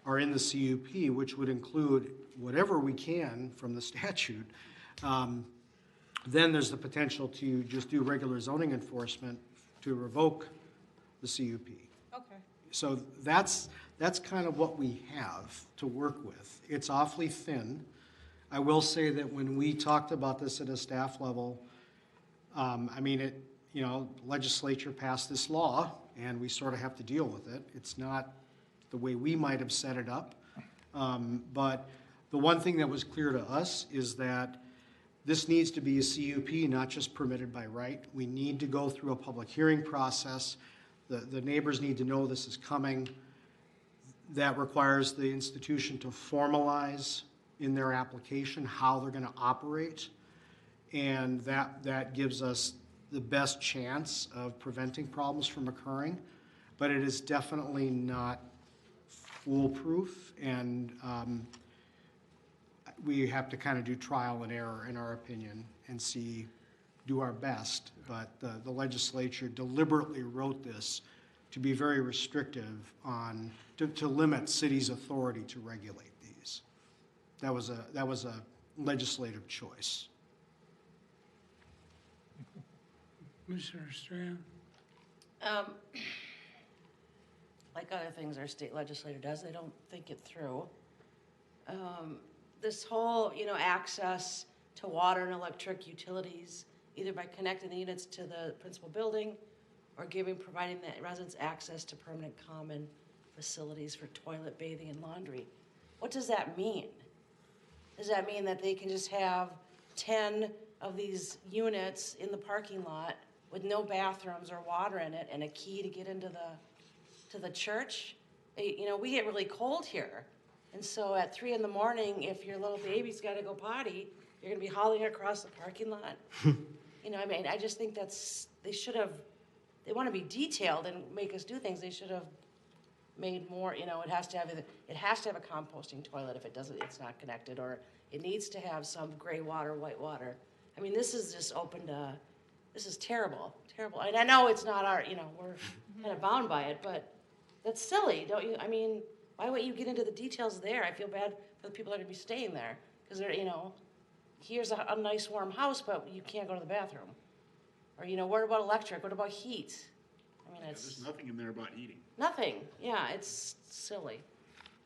are in the CUP, which would include whatever we can from the statute, then there's the potential to just do regular zoning enforcement to revoke the CUP. Okay. So that's kind of what we have to work with. It's awfully thin. I will say that when we talked about this at a staff level, I mean, legislature passed this law, and we sort of have to deal with it. It's not the way we might have set it up. But the one thing that was clear to us is that this needs to be a CUP, not just permitted by right. We need to go through a public hearing process. The neighbors need to know this is coming. That requires the institution to formalize in their application how they're going to operate. And that gives us the best chance of preventing problems from occurring. But it is definitely not foolproof, and we have to kind of do trial and error, in our opinion, and do our best. But the legislature deliberately wrote this to be very restrictive to limit cities' authority to regulate these. That was a legislative choice. Commissioner Strand? Like other things our state legislature does, they don't think it through. This whole, access to water and electric utilities, either by connecting the units to the principal building or providing the residents access to permanent common facilities for toilet, bathing, and laundry. What does that mean? Does that mean that they can just have 10 of these units in the parking lot with no bathrooms or water in it and a key to get into the church? We get really cold here. And so at 3 a.m, if your little baby's got to go potty, you're going to be hauling it across the parking lot. I just think they want to be detailed and make us do things. They should have made more, it has to have a composting toilet if it's not connected, or it needs to have some gray water, white water. I mean, this is just this is terrible. And I know it's not we're kind of bound by it, but that's silly, don't you? I mean, why wouldn't you get into the details there? I feel bad for the people that are going to be staying there, because they're, here's a nice warm house, but you can't go to the bathroom. Or, what about electric? What about heat? I mean, There's nothing in there about heating. nothing. Yeah, it's silly.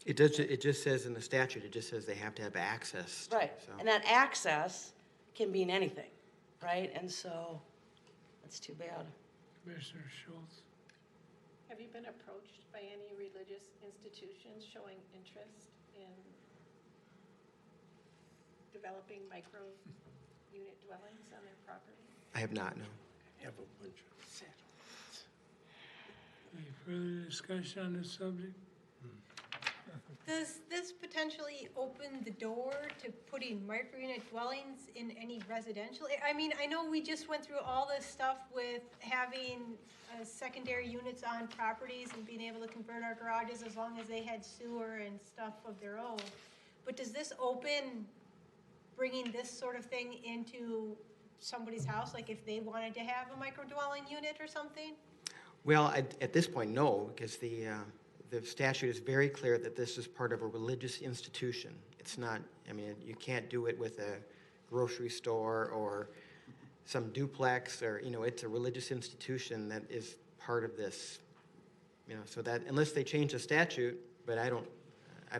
It just says in the statute, it just says they have to have access. Right, So. and that access can mean anything, right? And so, that's too bad. Commissioner Schultz? Have you been approached by any religious institutions showing interest in developing micro-unit dwellings on their property? I have not, no. Have a bunch of settlements. Any further discussion on this subject? Does this potentially open the door to putting micro-unit dwellings in any residential? I mean, I know we just went through all this stuff with having secondary units on properties and being able to convert our garages as long as they had sewer and stuff of their own. But does this open bringing this sort of thing into somebody's house, like if they wanted to have a micro-dwelling unit or something? Well, at this point, no, because the statute is very clear that this is part of a religious institution. It's not, I mean, you can't do it with a grocery store or some duplex or, it's a religious institution that is part of this, so that, unless they change the statute, but I don't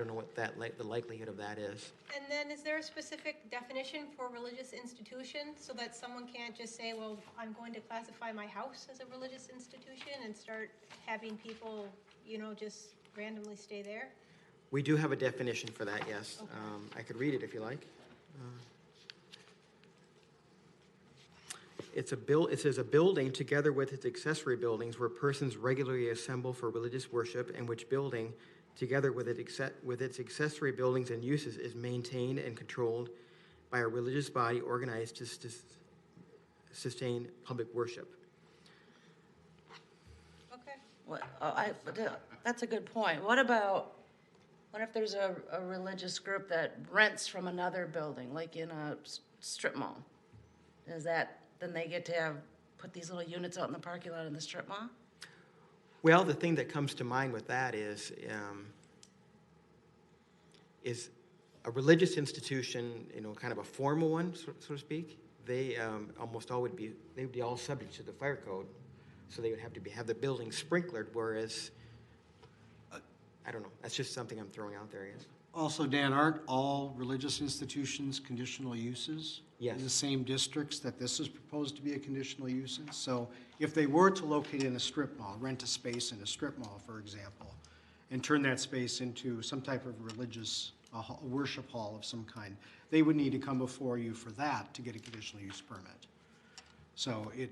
know what the likelihood of that is. And then is there a specific definition for religious institution so that someone can't just say, well, I'm going to classify my house as a religious institution and start having people, just randomly stay there? We do have a definition for that, yes. Okay. I could read it if you like. It says a building together with its accessory buildings where persons regularly assemble for religious worship, and which building together with its accessory buildings and uses is maintained and controlled by a religious body organized to sustain public worship. Okay. That's a good point. What if there's a religious group that rents from another building, like in a strip mall? Then they get to put these little units out in the parking lot in the strip mall? Well, the thing that comes to mind with that is a religious institution, kind of a formal one, so to speak. They almost all would be all subject to the fire code, so they would have to have the building sprinklered. Whereas, I don't know. That's just something I'm throwing out there. I guess. Also, Dan, aren't all religious institutions conditional uses? Yes. In the same districts that this is proposed to be a conditional use in? So if they were to locate in a strip mall, rent a space in a strip mall, for example, and turn that space into some type of religious, a worship hall of some kind, they would need to come before you for that to get a conditional use permit. So it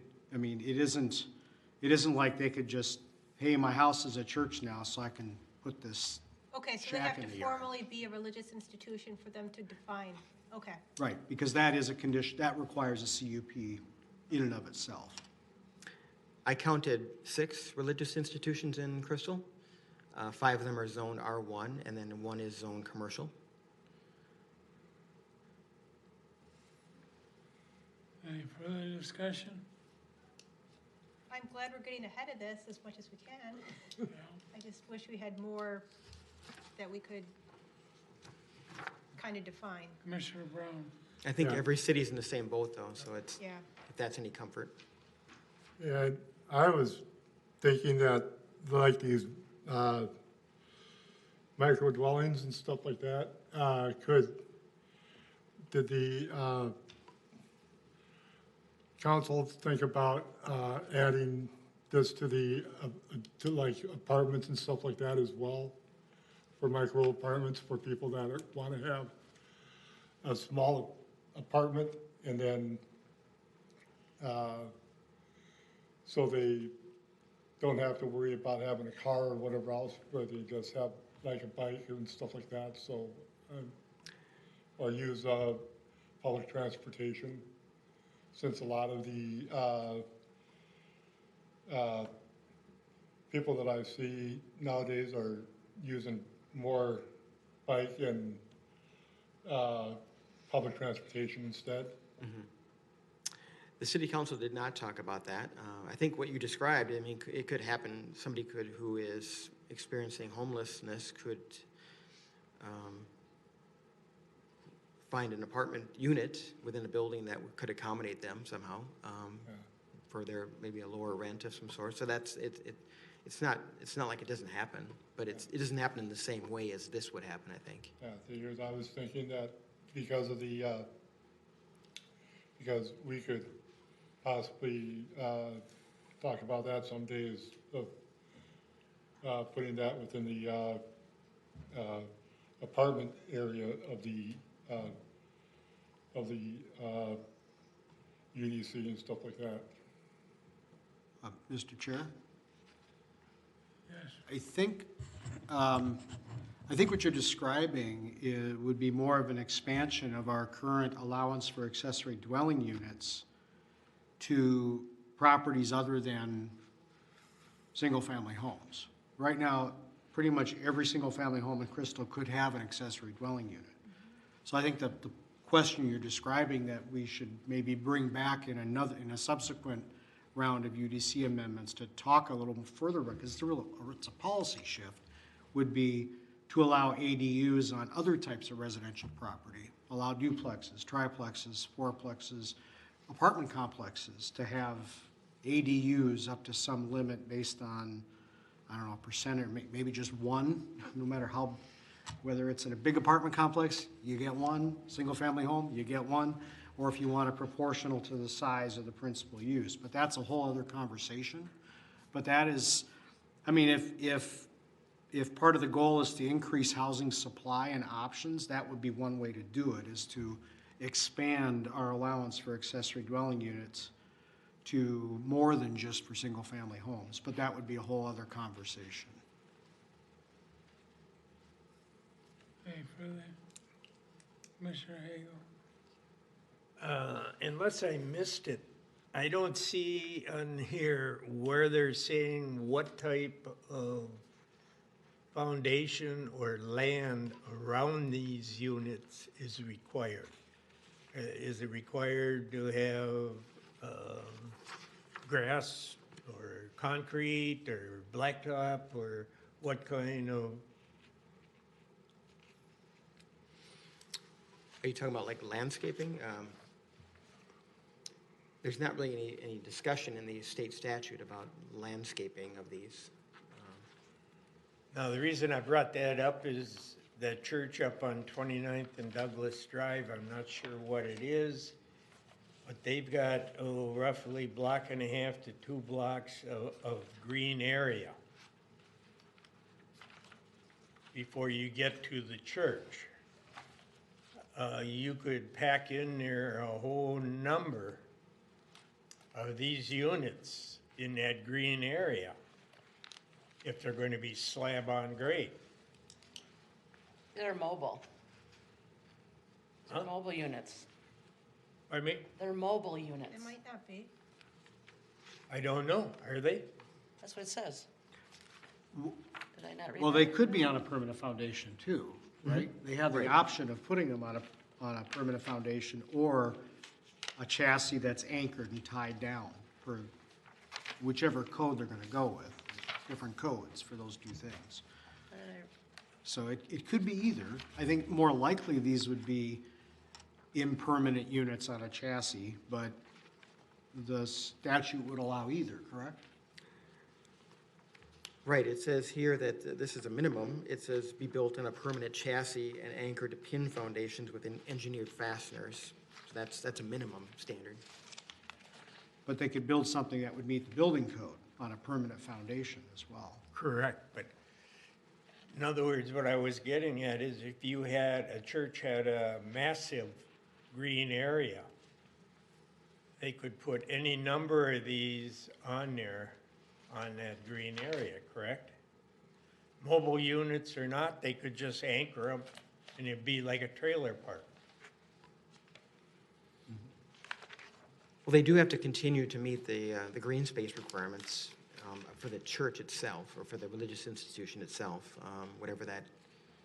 isn't like they could just, hey, my house is a church now, so I can put this Okay, so they shack have in to the yard. formally be a religious institution for them to define. Okay. Right, because that is a condition, that requires a CUP in and of itself. I counted 6 religious institutions in Crystal. 5 of them are zoned R1, and then 1 is zoned commercial. Any further discussion? I'm glad we're getting ahead of this as much as we can. I just wish we had more that we could kind of define. Commissioner Brown? I think Yeah. every city's in the same boat, though, so it's, Yeah. if that's any comfort. And I was thinking that, like these micro dwellings and stuff like that, did the council think about adding this to to like apartments and stuff like that as well? For micro apartments, for people that want to have a small apartment, and then so they don't have to worry about having a car or whatever else, where they just have like a bike and stuff like that, so, or use public transportation, since a lot of the people that I see nowadays are using more bike and public transportation instead. The city council did not talk about that. I think what you described, I mean, it could happen, somebody who is experiencing homelessness could find an apartment unit within a building that could accommodate them somehow for their, maybe a lower rent of some sort. So that's, it's not like it doesn't happen, but it doesn't happen in the same way as this would happen, I think. Yeah, I was thinking that because of the, because we could possibly talk about that some days, of putting that within the apartment area of the UDC and stuff like that. Mr. Chair? Yes. I think, I think what you're describing would be more of an expansion of our current allowance for accessory dwelling units to properties other than single-family homes. Right now, pretty much every single-family home in Crystal could have an accessory dwelling unit. So I think that the question you're describing that we should maybe bring back in a subsequent round of UDC amendments to talk a little further about, because it's a policy shift, would be to allow ADUs on other types of residential property, allow duplexes, triplexes, fourplexes, apartment complexes to have ADUs up to some limit based on, I don't know, a percent or maybe just one, no matter how, whether it's in a big apartment complex, you get one, single-family home, you get one, or if you want it proportional to the size of the principal use. But that's a whole other conversation. But that is, I mean, if part of the goal is to increase housing supply and options, that would be one way to do it, is to expand our allowance for accessory dwelling units to more than just for single-family homes. But that would be a whole other conversation. Any further? Commissioner Hagel? Unless I missed it, I don't see on here where they're saying what type of foundation or land around these units is required. Is it required to have grass or concrete or blacktop, or what kind of? Are you talking about like landscaping? There's not really any discussion in the state statute about landscaping of these. Now, the reason I brought that up is that church up on 29th and Douglas Drive, I'm not sure what it is, but they've got, roughly block and a half to 2 blocks of green area before you get to the church. You could pack in there a whole number of these units in that green area if they're going to be slab on grade. They're mobile. They're Huh? mobile units. Pardon me? They're mobile units. It might not be. I don't know. Are they? That's what it says. Did I not read Well, that? they could be on a permanent foundation too, right? They have the Right. option of putting them on a permanent foundation or a chassis that's anchored and tied down for whichever code they're gonna go with. Different codes for those two things. So it could be either. I think more likely these would be impermanent units on a chassis, but the statute would allow either, correct? Right, it says here that this is a minimum. It says be built on a permanent chassis and anchored to pin foundations with engineered fasteners. So that's a minimum standard. But they could build something that would meet the building code on a permanent foundation as well. Correct, but in other words, what I was getting at is if you had, a church had a massive green area, they could put any number of these on there, on that green area, correct? Mobile units or not, they could just anchor them and it'd be like a trailer park. Well, they do have to continue to meet the green space requirements for the church itself or for the religious institution itself, whatever that.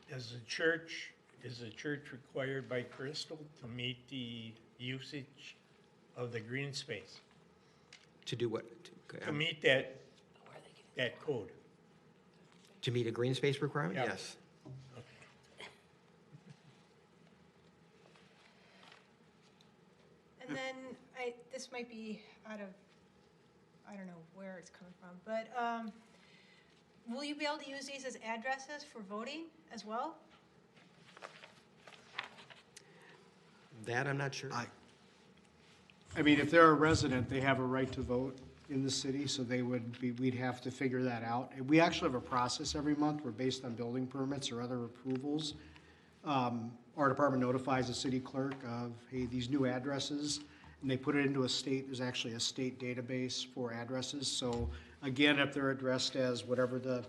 Is the church required by Crystal to meet the usage of the green space? To do what? To meet that code? To meet a green space requirement? Yeah. Yes. And then, this might be out of, I don't know where it's coming from, but, will you be able to use these as addresses for voting as well? That I'm not sure. I mean, if they're a resident, they have a right to vote in the city, so we'd have to figure that out. And we actually have a process every month where, based on building permits or other approvals, our department notifies the city clerk of, hey, these new addresses, and they put it into there's actually a state database for addresses. So again, if they're addressed as whatever the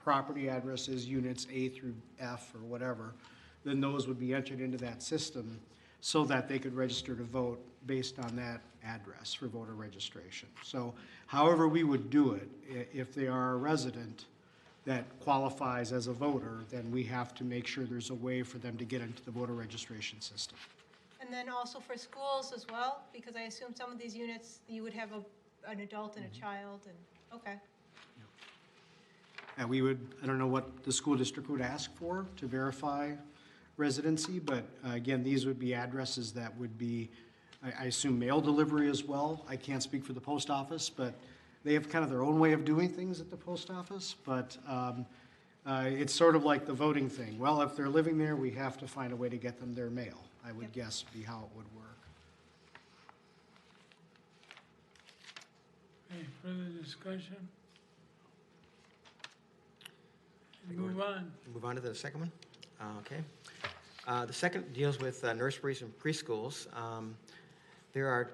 property addresses, units A through F or whatever, then those would be entered into that system so that they could register to vote based on that address for voter registration. So however we would do it, if they are a resident that qualifies as a voter, then we have to make sure there's a way for them to get into the voter registration system. And then also for schools as well, because I assume some of these units, you would have an adult and a child, and, okay. And we would, I don't know what the school district would ask for to verify residency, but again, these would be addresses that would be, I assume, mail delivery as well. I can't speak for the post office, but they have kind of their own way of doing things at the post office. But it's sort of like the voting thing. Well, if they're living there, we have to find a way to get them their mail, I would guess be how it would work. Any further discussion? Move on. Move on to the second one? Okay. The second deals with nurseries and preschools. There are,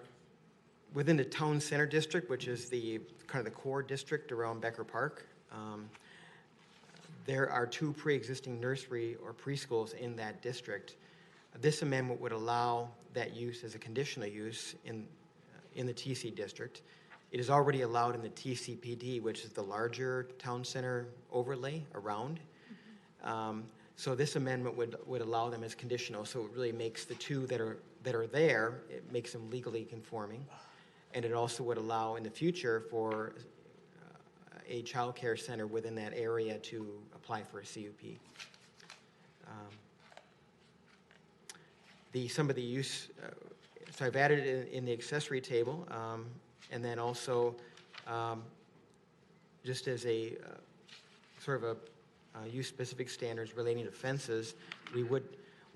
within the town center district, which is the kind of the core district around Becker Park, there are 2 pre-existing nursery or preschools in that district. This amendment would allow that use as a conditional use in the TC district. It is already allowed in the TCPD, which is the larger town center overlay around. So this amendment would allow them as conditional. So it really makes the 2 that are there, it makes them legally conforming. And it also would allow in the future for a child care center within that area to apply for a CUP. Some of the use, so I've added it in the accessory table, and then also just as a sort of a use-specific standards relating to fences, we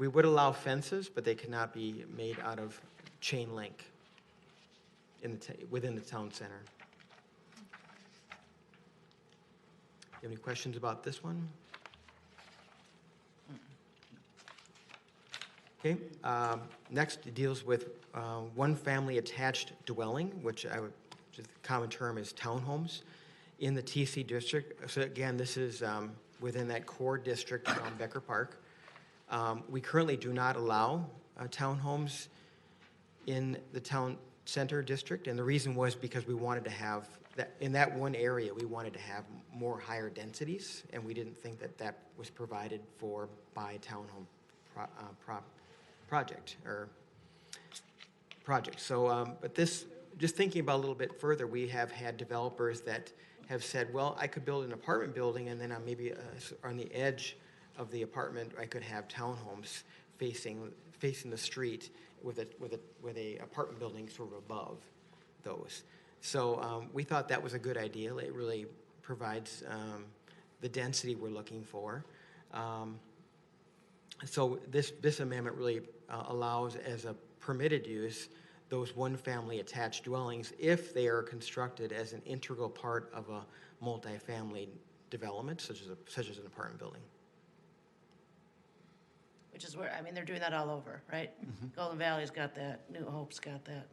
would allow fences, but they cannot be made out of chain link within the town center. You have any questions about this one? Okay. Next, it deals with one family attached dwelling, which the common term is townhomes, in the TC district. So again, this is within that core district around Becker Park. We currently do not allow townhomes in the town center district, and the reason was because we wanted to have that in that one area. We wanted to have more higher densities, and we didn't think that that was provided for by a townhome project. So, but this, just thinking about a little bit further, we have had developers that have said, well, I could build an apartment building, and then maybe on the edge of the apartment, I could have townhomes facing the street with a apartment building sort of above those. So we thought that was a good idea. It really provides the density we're looking for. So this amendment really allows as a permitted use those one-family attached dwellings if they are constructed as an integral part of a multifamily development, such as an apartment building. Which is where, I mean, they're doing that all over, right? Golden Valley's got that, New Hope's got that.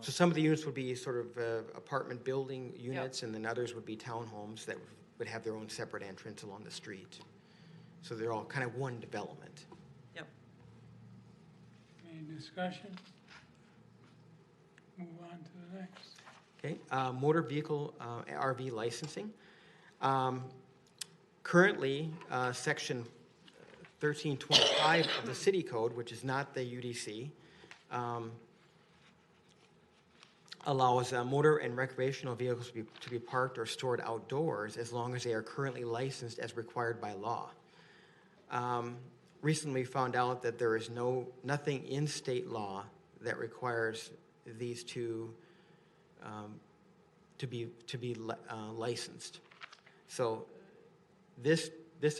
So some of the units would be sort of apartment building units, and then others would be townhomes that would have their own separate entrance along the street. So they're all kind of one development. Yep. Any discussion? Move on to the next. Okay, motor vehicle RV licensing. Currently, section 1325 of the city code, which is not the UDC, allows motor and recreational vehicles to be parked or stored outdoors as long as they are currently licensed as required by law. Recently found out that there is nothing in state law that requires these two to be licensed. So this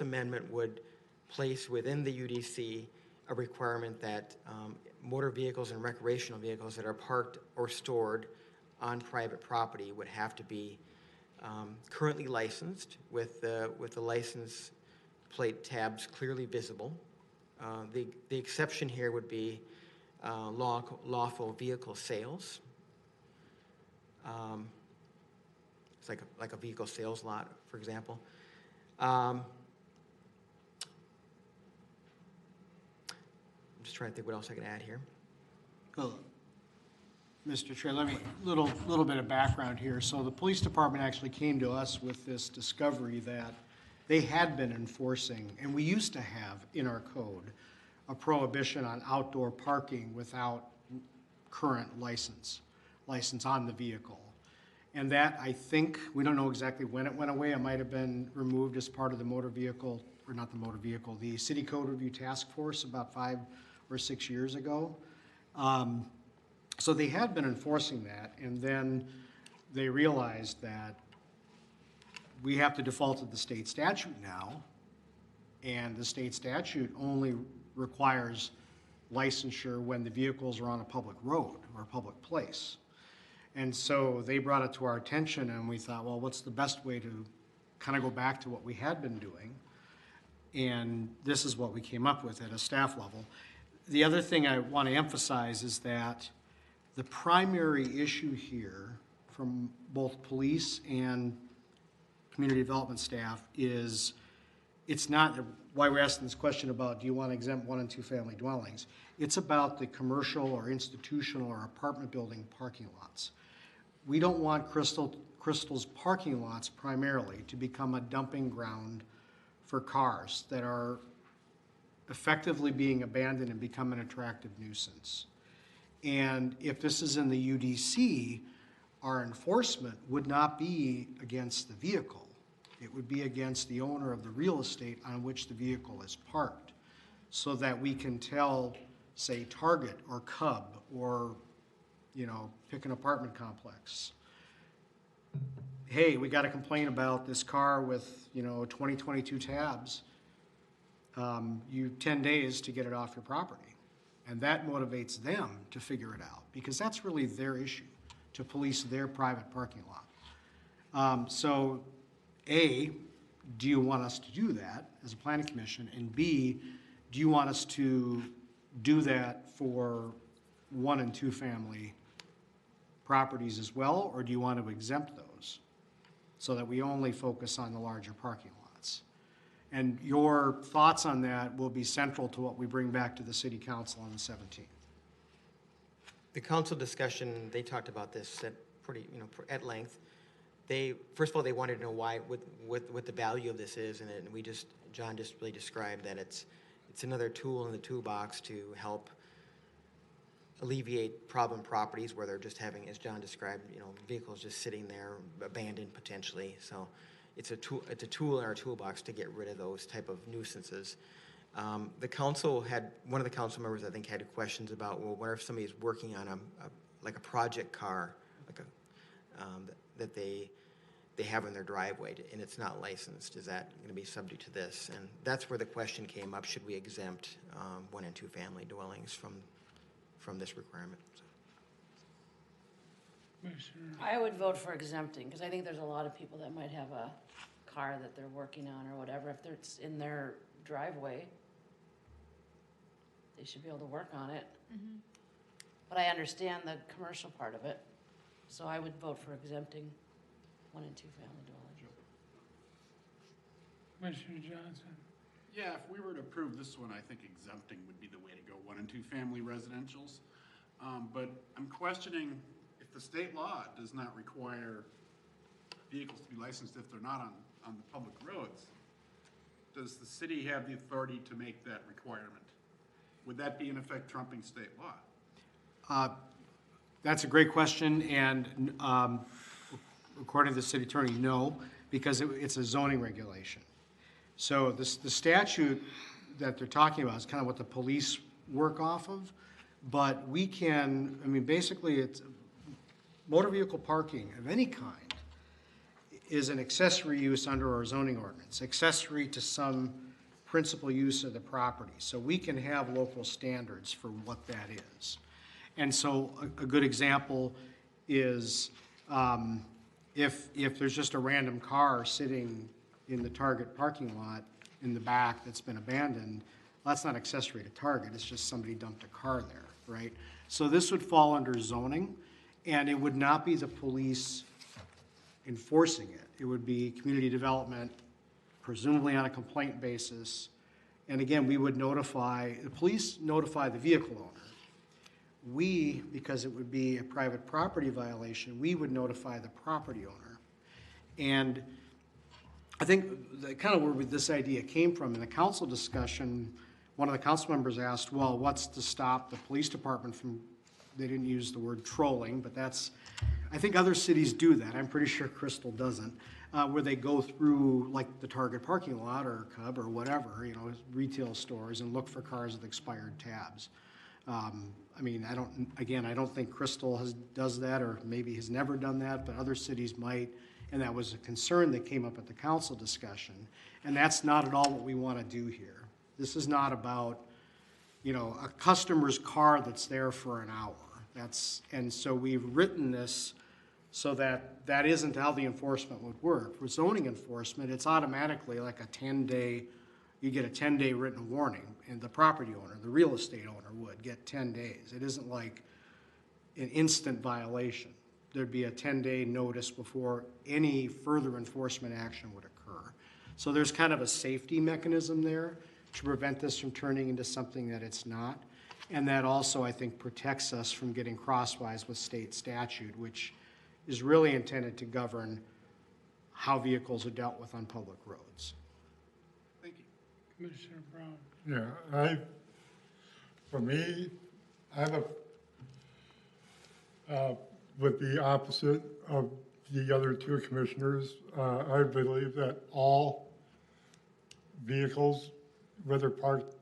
amendment would place within the UDC a requirement that motor vehicles and recreational vehicles that are parked or stored on private property would have to be currently licensed with the license plate tabs clearly visible. The exception here would be lawful vehicle sales. It's like a vehicle sales lot, for example. I'm just trying to think what else I can add here. Well, Mr. Chair, let me, little bit of background here. So the police department actually came to us with this discovery that they had been enforcing, and we used to have in our code, a prohibition on outdoor parking without current license on the vehicle. And that, I think, we don't know exactly when it went away. It might have been removed as part of the motor vehicle, or not the motor vehicle, the city code review task force about 5 or 6 years ago. So they had been enforcing that, and then they realized that we have to default to the state statute now, and the state statute only requires licensure when the vehicles are on a public road or a public place. And so they brought it to our attention, and we thought, well, what's the best way to kind of go back to what we had been doing? And this is what we came up with at a staff level. The other thing I want to emphasize is that the primary issue here from both police and community development staff is, it's not why we're asking this question about do you want to exempt 1 and 2 family dwellings. It's about the commercial or institutional or apartment building parking lots. We don't want Crystal's parking lots primarily to become a dumping ground for cars that are effectively being abandoned and become an attractive nuisance. And if this is in the UDC, our enforcement would not be against the vehicle. It would be against the owner of the real estate on which the vehicle is parked, so that we can tell, say, Target or Cub or, pick an apartment complex, hey, we got a complaint about this car with, 2022 tabs. You have 10 days to get it off your property. And that motivates them to figure it out, because that's really their issue, to police their private parking lot. So A, do you want us to do that as a planning commission? And B, do you want us to do that for 1 and 2 family properties as well, or do you want to exempt those so that we only focus on the larger parking lots? And your thoughts on that will be central to what we bring back to the city council on the 17th. The council discussion, they talked about this at length. First of all, they wanted to know why, what the value of this is, and John just really described that it's another tool in the toolbox to help alleviate problem properties where they're just having, as John described, vehicles just sitting there, abandoned potentially. So it's a tool in our toolbox to get rid of those type of nuisances. The council had, one of the council members, I think, had questions about, well, what if somebody's working on a project car, that they have in their driveway, and it's not licensed? Is that going to be subject to this? And that's where the question came up: should we exempt 1 and 2 family dwellings from this requirement? I would vote for exempting, because I think there's a lot of people that might have a car that they're working on or whatever. If it's in their driveway, they should be able to work on it. Mm-hmm. But I understand the commercial part of it, so I would vote for exempting 1 and 2 family dwellings. Commissioner Johnson? Yeah, if we were to approve this one, I think exempting would be the way to go, 1 and 2 family residentials. But I'm questioning if the state law does not require vehicles to be licensed if they're not on the public roads. Does the city have the authority to make that requirement? Would that be in effect trumping state law? That's a great question, and according to the city attorney, no, because it's a zoning regulation. So the statute that they're talking about is kind of what the police work off of, but we can, basically it's motor vehicle parking of any kind is an accessory use under our zoning ordinance, accessory to some principal use of the property. So we can have local standards for what that is. And so a good example is if there's just a random car sitting in the Target parking lot in the back that's been abandoned, that's not accessory to Target, it's just somebody dumped a car there, right? So this would fall under zoning, and it would not be the police enforcing it. It would be community development presumably on a complaint basis. And again, we would notify, the police notify the vehicle owner. We, because it would be a private property violation, we would notify the property owner. And I think kind of where this idea came from, in the council discussion, one of the council members asked, well, what's to stop the police department from, they didn't use the word trolling, but that's, I think other cities do that. I'm pretty sure Crystal doesn't, where they go through like the Target parking lot or Cub or whatever, you know, retail stores and look for cars with expired tabs. I mean, I don't think Crystal does that, or maybe has never done that, but other cities might, and that was a concern that came up at the council discussion. And that's not at all what we want to do here. This is not about, you know, a customer's car that's there for an hour. And so we've written this so that that isn't how the enforcement would work. For zoning enforcement, it's automatically like a 10-day, you get a 10-day written warning, and the property owner, the real estate owner would get 10 days. It isn't like an instant violation. There'd be a 10-day notice before any further enforcement action would occur. So there's kind of a safety mechanism there to prevent this from turning into something that it's not. And that also, I think, protects us from getting crosswise with state statute, which is really intended to govern how vehicles are dealt with on public roads. Thank you. Commissioner Brown. Yeah, for me, I have with the opposite of the other two commissioners, I believe that all vehicles, whether parked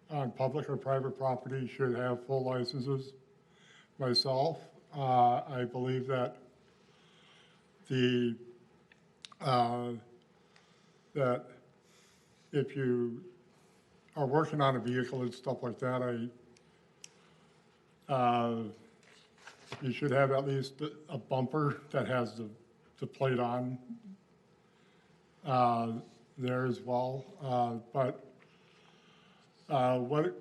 on public or private property, should have full licenses. Myself, I believe that that if you are working on a vehicle and stuff like that, you should have at least a bumper that has the plate on there as well. But what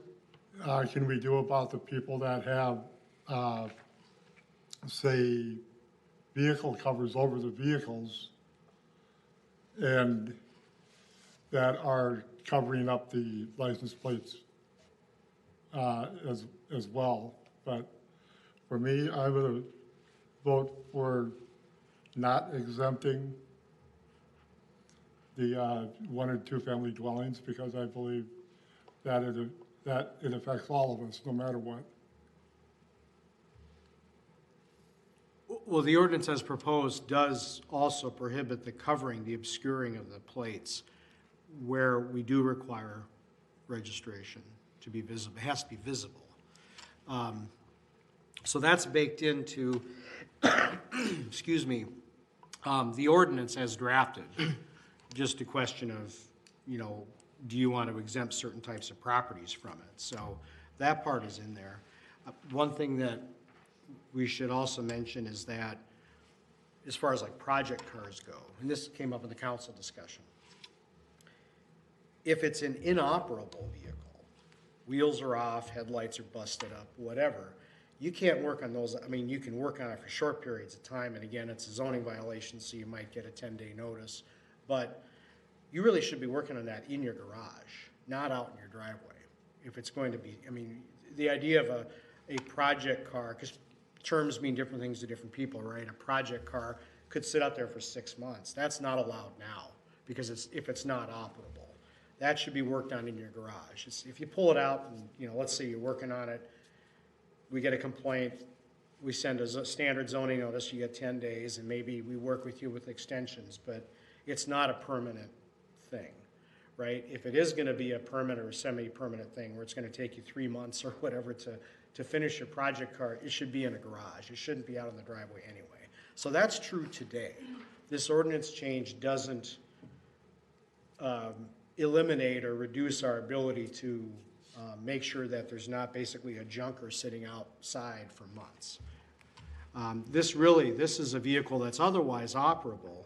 can we do about the people that have, say, vehicle covers over the vehicles and that are covering up the license plates as well? But for me, I would vote for not exempting the 1 or 2 family dwellings, because I believe that it affects all of us, no matter what. Well, the ordinance as proposed does also prohibit the covering, the obscuring of the plates, where we do require registration to be visible. It has to be visible. So that's baked into, excuse me, the ordinance as drafted. Just a question of, you know, do you want to exempt certain types of properties from it? So that part is in there. One thing that we should also mention is that as far as like project cars go, and this came up in the council discussion, if it's an inoperable vehicle, wheels are off, headlights are busted up, whatever, you can't work on those. I mean, you can work on it for short periods of time, and again, it's a zoning violation, so you might get a 10-day notice, but you really should be working on that in your garage, not out in your driveway. If it's going to be, I mean, the idea of a project car, because terms mean different things to different people, right? A project car could sit out there for 6 months. That's not allowed now, because if it's not operable. That should be worked on in your garage. If you pull it out and, you know, let's say you're working on it, we get a complaint, we send a standard zoning notice, you get 10 days, and maybe we work with you with extensions, but it's not a permanent thing, right? If it is gonna be a permanent or semi-permanent thing where it's gonna take you 3 months or whatever to finish your project car, it should be in a garage. It shouldn't be out in the driveway anyway. So that's true today. This ordinance change doesn't eliminate or reduce our ability to make sure that there's not basically a junker sitting outside for months. This is a vehicle that's otherwise operable,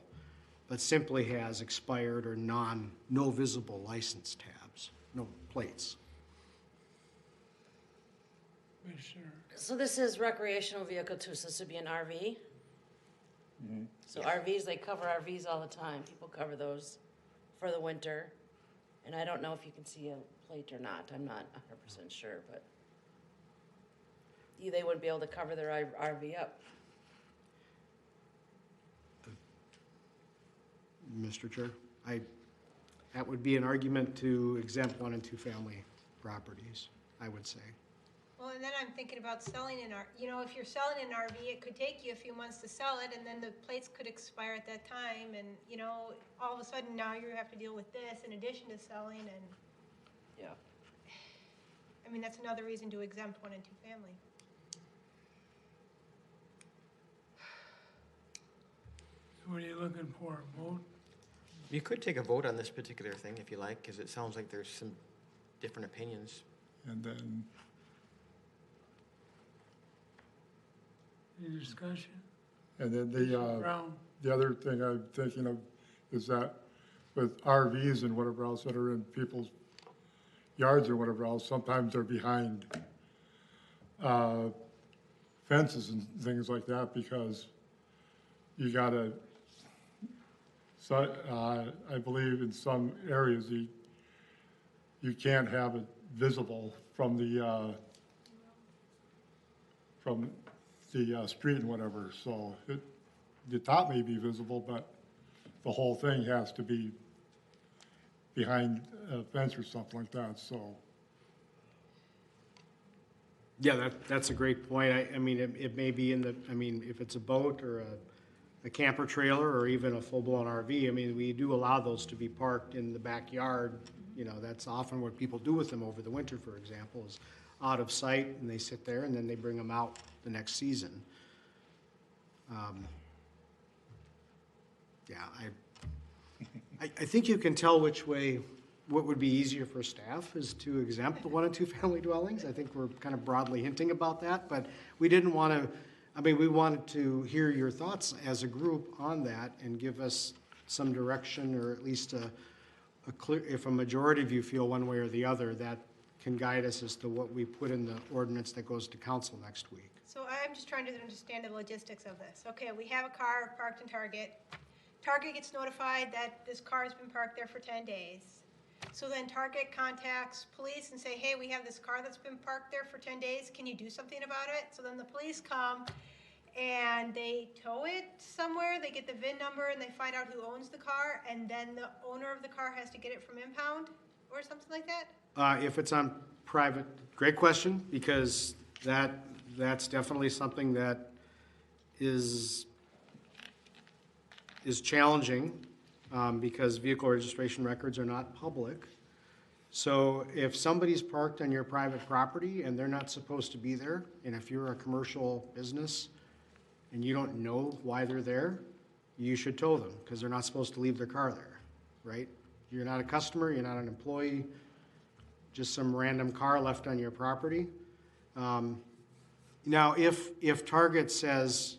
but simply has expired or no visible license tabs, no plates. Commissioner. So this is recreational vehicle too, so this would be an RV? So RVs, they cover RVs all the time. People cover those for the winter. And I don't know if you can see a plate or not, I'm not 100% sure, but they wouldn't be able to cover their RV up. Mr. Chair, that would be an argument to exempt 1 and 2 family properties, I would say. Well, and then I'm thinking about selling an if you're selling an RV, it could take you a few months to sell it, and then the plates could expire at that time, and, all of a sudden now you have to deal with this in addition to selling, and, Yeah. I mean, that's another reason to exempt 1 and 2 family. So what are you looking for, a vote? You could take a vote on this particular thing if you like, because it sounds like there's some different opinions. And then, Any discussion? and then Brown? the other thing I'm thinking of is that with RVs and whatever else that are in people's yards or whatever else, sometimes they're behind fences and things like that because you gotta, so, I believe in some areas you can't have it visible from the street and whatever, so the top may be visible, but the whole thing has to be behind a fence or something like that, so. Yeah, that's a great point. I mean, it may be if it's a boat or a camper trailer or even a full-blown RV, I mean, we do allow those to be parked in the backyard. That's often what people do with them over the winter, for example, is out of sight, and they sit there, and then they bring them out the next season. Yeah, I think you can tell which way, what would be easier for staff is to exempt the 1 and 2 family dwellings. I think we're kind of broadly hinting about that, but we didn't want to, we wanted to hear your thoughts as a group on that and give us some direction, or at least a clear, if a majority of you feel one way or the other, that can guide us as to what we put in the ordinance that goes to council next week. So I'm just trying to understand the logistics of this. Okay, we have a car parked in Target. Target gets notified that this car has been parked there for 10 days. So then Target contacts police and say, hey, we have this car that's been parked there for 10 days. Can you do something about it? So then the police come and they tow it somewhere. They get the VIN number and they find out who owns the car. And then the owner of the car has to get it from impound or something like that? If it's on private, great question, because that's definitely something that is challenging, because vehicle registration records are not public. So if somebody's parked on your private property and they're not supposed to be there, and if you're a commercial business and you don't know why they're there, you should tow them, because they're not supposed to leave their car there, right? You're not a customer, you're not an employee, just some random car left on your property. Now, if Target says,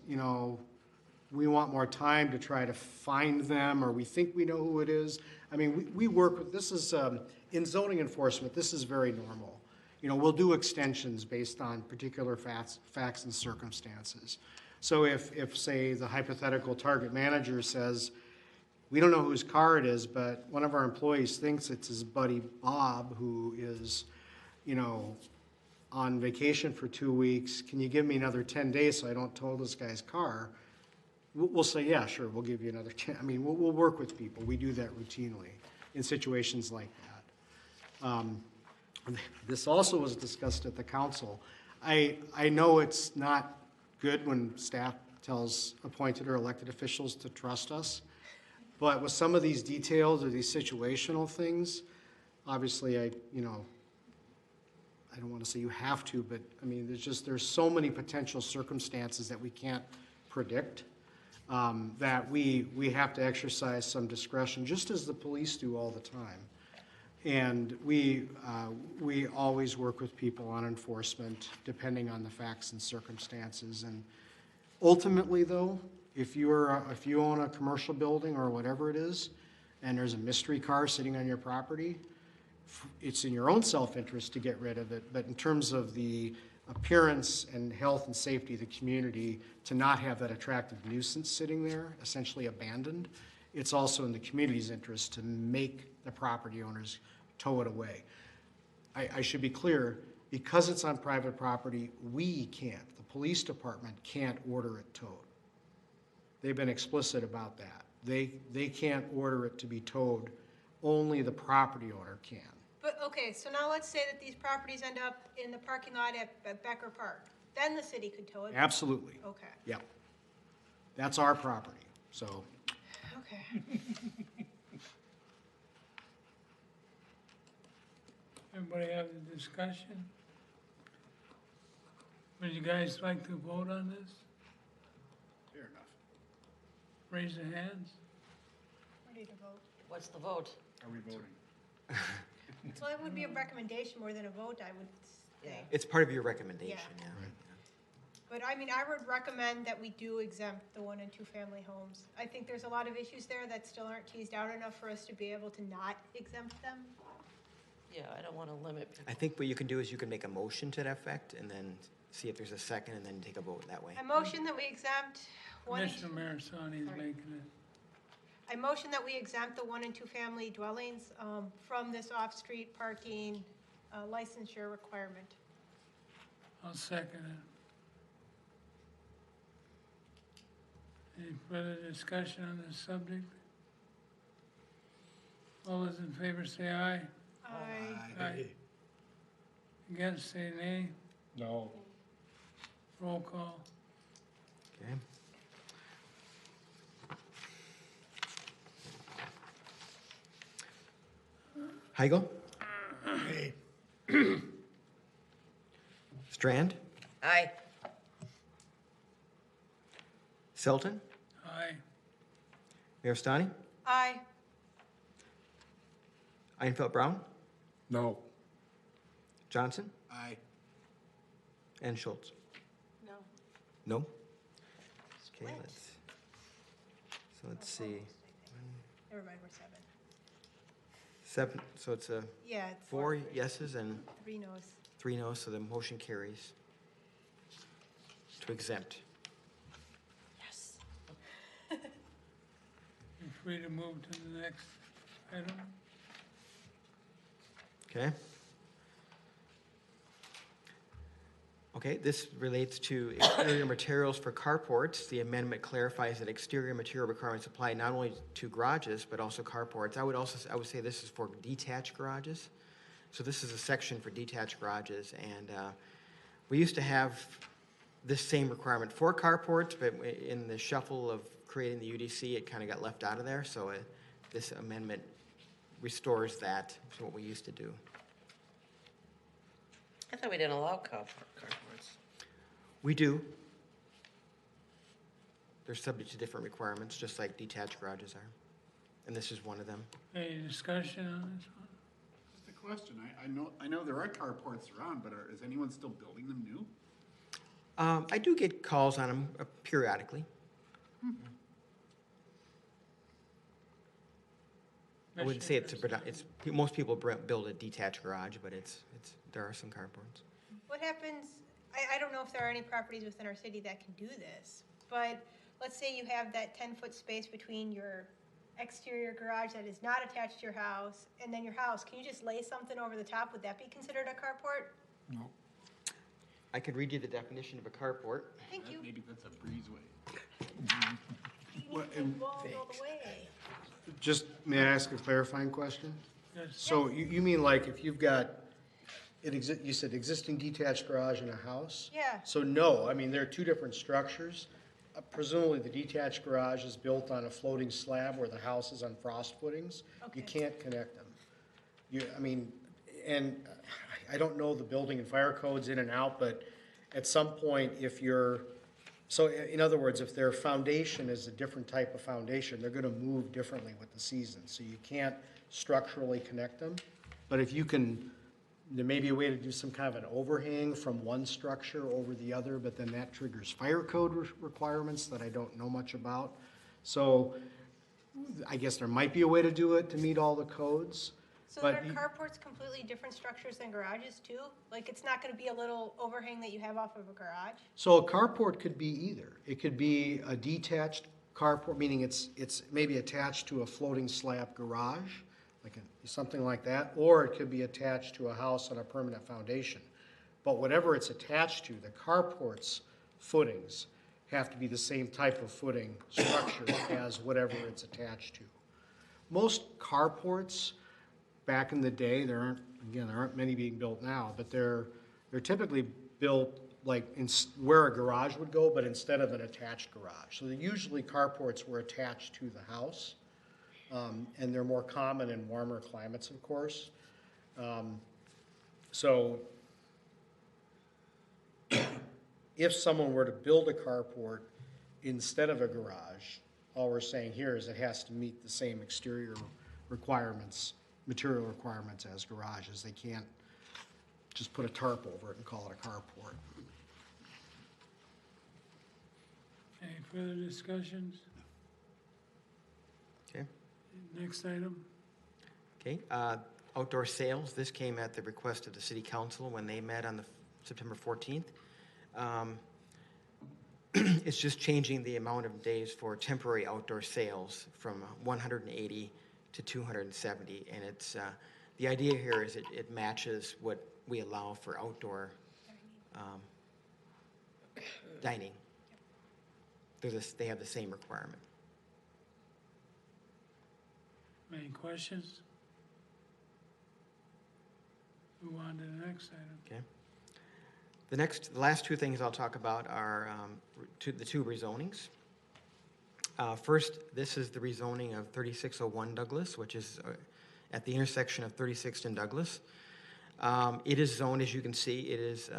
we want more time to try to find them, or we think we know who it is, we work with, this is, in zoning enforcement, this is very normal. We'll do extensions based on particular facts and circumstances. So if, say, the hypothetical Target manager says, we don't know whose car it is, but one of our employees thinks it's his buddy Bob, who is, on vacation for 2 weeks. Can you give me another 10 days so I don't tow this guy's car? We'll say, yeah, sure, we'll give you another 10. We'll work with people. We do that routinely in situations like that. This also was discussed at the council. I know it's not good when staff tells appointed or elected officials to trust us, but with some of these details or these situational things, obviously I don't want to say you have to, but there's so many potential circumstances that we can't predict, that we have to exercise some discretion, just as the police do all the time. And we always work with people on enforcement, depending on the facts and circumstances. And ultimately, though, if you own a commercial building or whatever it is, and there's a mystery car sitting on your property, it's in your own self-interest to get rid of it. But in terms of the appearance and health and safety of the community, to not have that attractive nuisance sitting there, essentially abandoned, it's also in the community's interest to make the property owners tow it away. I should be clear, because it's on private property, we can't, the police department can't order it towed. They've been explicit about that. They can't order it to be towed, only the property owner can. But, okay, so now let's say that these properties end up in the parking lot at Becker Park. Then the city could tow it? Absolutely, Okay, yeah. That's our property, so. okay. Everybody have the discussion? Would you guys like to vote on this? Fair enough. Raise your hands. Ready to vote? What's the vote? Are we voting? Well, it would be a recommendation more than a vote, I would say. It's part of your recommendation, yeah. But I mean, I would recommend that we do exempt the 1 and 2 family homes. I think there's a lot of issues there that still aren't teased out enough for us to be able to not exempt them. Yeah, I don't want to limit I people. think what you can do is you can make a motion to that effect and then see if there's a second and then take a vote that way. I motion that we exempt 1 and 2. Commissioner Marisani is Sorry. making it. I motion that we exempt the 1 and 2 family dwellings from this off-street parking licensure requirement. I'll second it. Any further discussion on this subject? All those in favor say aye. Aye. Against, say nay. No. Roll call. Okay. Heigl? Strand? Aye. Selton? Aye. Maristani? Aye. Einfeld Brown? No. Johnson? Aye. And Schultz? No. No? Okay, Split. let's see. Never mind, we're 7. 7, so it's a Yeah, it's 4 yeses and 3 no's. 3 noes, so the motion carries to exempt. Yes. You're free to move to the next item. Okay? Okay, this relates to exterior materials for carports. The amendment clarifies that exterior material requirements apply not only to garages, but also carports. I would say this is for detached garages. So this is a section for detached garages, and we used to have this same requirement for carports, but in the shuffle of creating the UDC, it kind of got left out of there, so this amendment restores that to what we used to do. I thought we didn't allow carports. We do. They're subject to different requirements, just like detached garages are. And this is one of them. Any discussion on this one? Just a question. I know there are carports around, but is anyone still building them new? I do get calls on them periodically. I wouldn't say it's most people build a detached garage, but there are some carports. What happens, I don't know if there are any properties within our city that can do this, but let's say you have that 10-foot space between your exterior garage that is not attached to your house and then your house. Can you just lay something over the top? Would that be considered a carport? No. I could read you the definition of a carport. Thank you. Maybe that's a breezeway. You need to get involved all the way. Just, may I ask a clarifying question? Yes. So you mean like if you've got, you said existing detached garage in a house? Yeah. So no, I mean, there are 2 different structures. Presumably the detached garage is built on a floating slab where the house is on frost footings. You Okay. can't connect them. And I don't know the building and fire codes in and out, but at some point, so in other words, if their foundation is a different type of foundation, they're gonna move differently with the season, so you can't structurally connect them. But if you can, there may be a way to do some kind of an overhang from one structure over the other, but then that triggers fire code requirements that I don't know much about. So I guess there might be a way to do it to meet all the codes. So But are you- carports completely different structures than garages too? Like it's not gonna be a little overhang that you have off of a garage? So a carport could be either. It could be a detached carport, meaning it's maybe attached to a floating slab garage, something like that, or it could be attached to a house on a permanent foundation. But whatever it's attached to, the carport's footings have to be the same type of footing structure as whatever it's attached to. Most carports, back in the day, there aren't many being built now, but they're typically built like where a garage would go, but instead of an attached garage. So usually carports were attached to the house, and they're more common in warmer climates, of course. So if someone were to build a carport instead of a garage, all we're saying here is it has to meet the same exterior requirements, material requirements as garages. They can't just put a tarp over it and call it a carport. Any further discussions? Okay. Next item. Okay, outdoor sales, this came at the request of the city council when they met on the September 14th. It's just changing the amount of days for temporary outdoor sales from 180 to 270, and it's, the idea here is it matches what we allow for outdoor dining. They have the same requirement. Any questions? Move on to the next item. Okay. The last two things I'll talk about are the two rezonings. First, this is the rezoning of 3601 Douglas, which is at the intersection of 36th and Douglas. It is zoned, as you can see, it is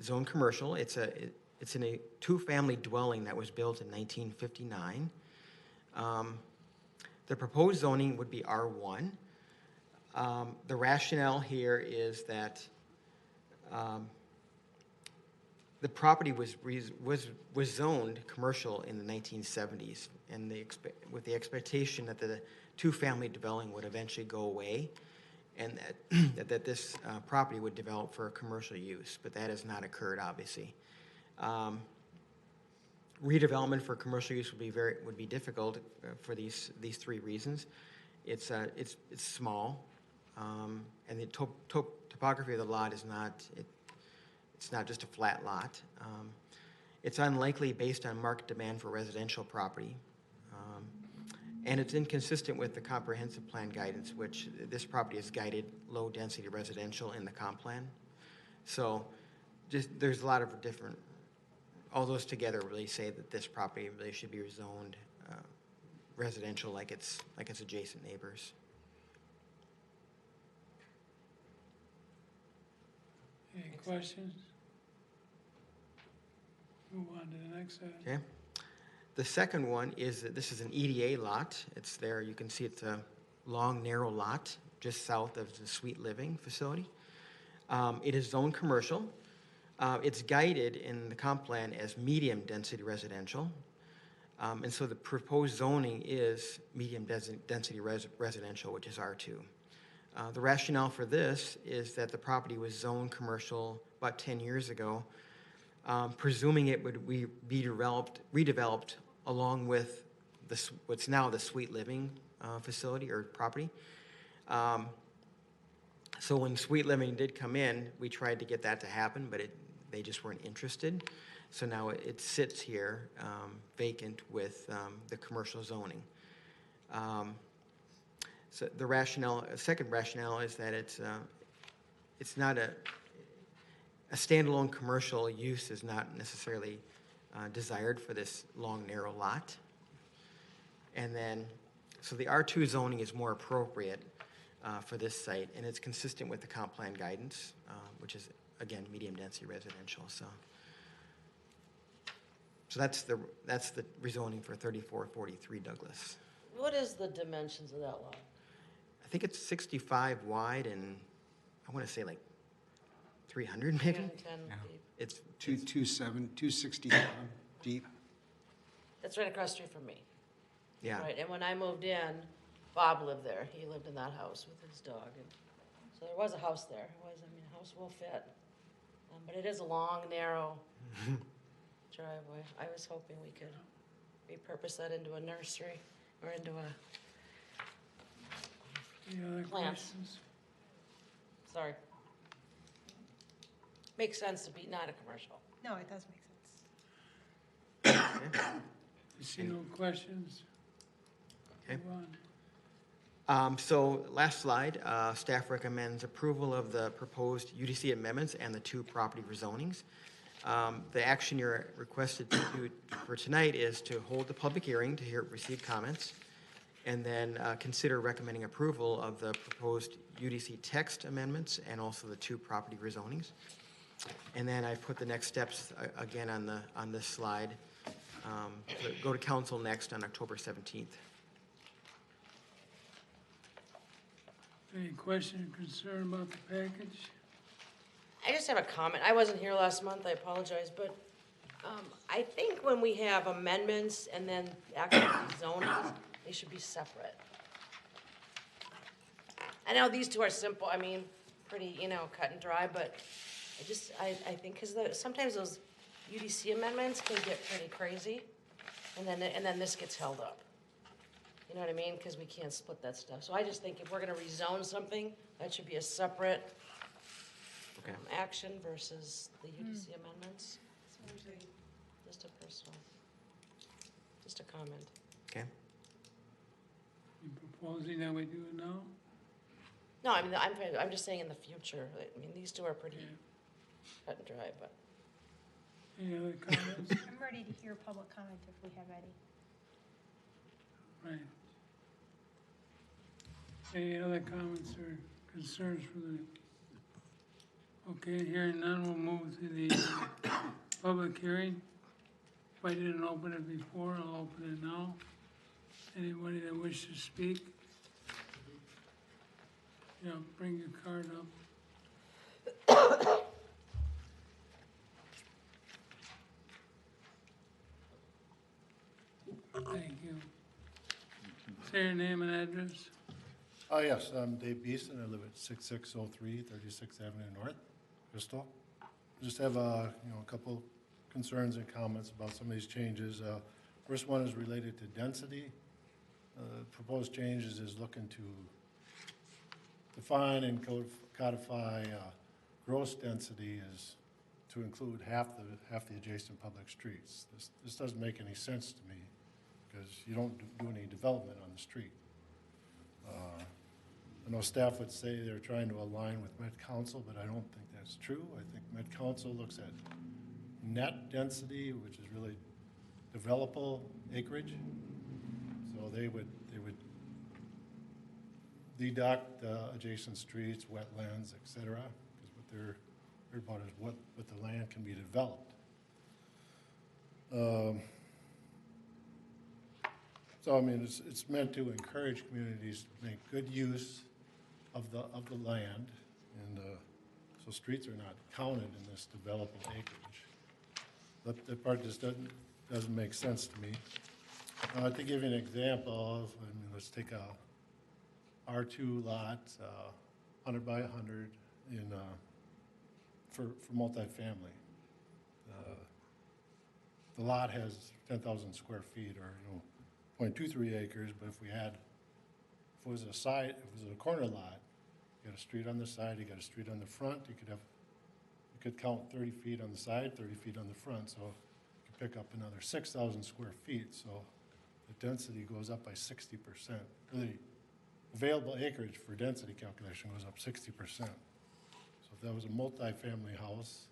zoned commercial. It's in a two-family dwelling that was built in 1959. The proposed zoning would be R1. The rationale here is that the property was zoned commercial in the 1970s, and with the expectation that the two-family dwelling would eventually go away, and that this property would develop for commercial use, but that has not occurred, obviously. Redevelopment for commercial use would be difficult for these three reasons. It's small, and the topography of the lot is not. It's not just a flat lot. It's unlikely based on market demand for residential property. And it's inconsistent with the comprehensive plan guidance, which this property is guided low-density residential in the comp plan. So there's a lot of different, all those together really say that this property really should be rezoned residential like its adjacent neighbors. Any questions? Move on to the next item. Okay. The second one is that this is an EDA lot. It's there, you can see it's a long, narrow lot just south of the Sweet Living facility. It is zoned commercial. It's guided in the comp plan as medium density residential. And so the proposed zoning is medium density residential, which is R2. The rationale for this is that the property was zoned commercial about 10 years ago, presuming it would be redeveloped along with what's now the Sweet Living facility or property. So when Sweet Living did come in, we tried to get that to happen, but they just weren't interested. So now it sits here vacant with the commercial zoning. So the second rationale is that it's not a standalone commercial use is not necessarily desired for this long, narrow lot. And then, so the R2 zoning is more appropriate for this site, and it's consistent with the comp plan guidance, which is, again, medium density residential. So that's the rezoning for 3443 Douglas. What is the dimensions of that lot? I think it's 65 wide and I want to say like 300 maybe. 10 Yeah. deep. It's 267 deep. That's right across the street from me. yeah. Right, and when I moved in, Bob lived there. He lived in that house with his dog. And so there was a house there. The house will fit. But it is a long, narrow driveway. I was hoping we could repurpose that into a nursery or into a, Any other Plants. questions? sorry. Makes sense to be not a commercial. No, it does make sense. You see no questions? Okay. Move on. So last slide, staff recommends approval of the proposed UDC amendments and the 2 property rezonings. The action you're requested to do for tonight is to hold the public hearing to receive comments, and then consider recommending approval of the proposed UDC text amendments and also the 2 property rezonings. And then I've put the next steps again on this slide. Go to council next on October 17th. Any question or concern about the package? I just have a comment. I wasn't here last month, I apologize, but I think when we have amendments and then actual zonings, they should be separate. I know these 2 are simple, I mean, pretty, cut and dry, but I think, because sometimes those UDC amendments can get pretty crazy, and then this gets held up. You know what I mean? Because we can't split that stuff. So I just think if we're gonna rezone something, that should be a separate Okay. action versus the UDC amendments. Just a personal, just a comment. Okay. You proposing that we do it now? No, I mean, I'm just saying in the future. I mean, these 2 are pretty cut and dry, but. Any other comments? I'm ready to hear public comment if we have any. Right. Any other comments or concerns for the, okay, hearing none, we'll move to the public hearing. If I didn't open it before, I'll open it now. Anybody that wishes to speak? Yeah, bring your card up. Thank you. Say your name and address. Yes, I'm Dave Beeson. I live at 6603 36th Avenue North, Bristol. Just have a couple concerns and comments about some of these changes. First one is related to density. Proposed changes is looking to define and codify gross density as to include half the adjacent public streets. This doesn't make any sense to me because you don't do any development on the street. I know staff would say they're trying to align with Met Council, but I don't think that's true. I think Met Council looks at net density, which is really developable acreage. So they would deduct adjacent streets, wetlands, et cetera, because what they're about is what the land can be developed. So I mean, it's meant to encourage communities to make good use of the land, and so streets are not counted in this developable acreage. But that part just doesn't make sense to me. To give you an example, let's take a R2 lot, 100 by 100 for multifamily. The lot has 10,000 square feet, or 0.23 acres. But if it was a corner lot, you got a street on the side, you got a street on the front. You could count 30 feet on the side, 30 feet on the front. So you could pick up another 6,000 square feet. So the density goes up by 60%. The available acreage for density calculation goes up 60%. So if that was a multifamily house,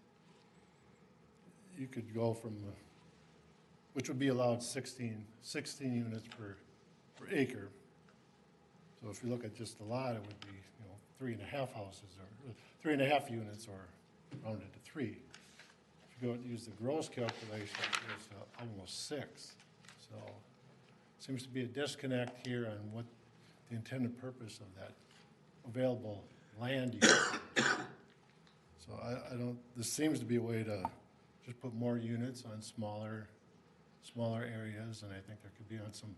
you could go from, which would be allowed 16 units per acre. So if you look at just the lot, it would be 3.5 houses, or 3.5 units, or rounded to 3. If you go and use the gross calculation, it's almost 6. So seems to be a disconnect here on what the intended purpose of that available land use is. So I don't, this seems to be a way to just put more units on smaller areas, and I think there could be some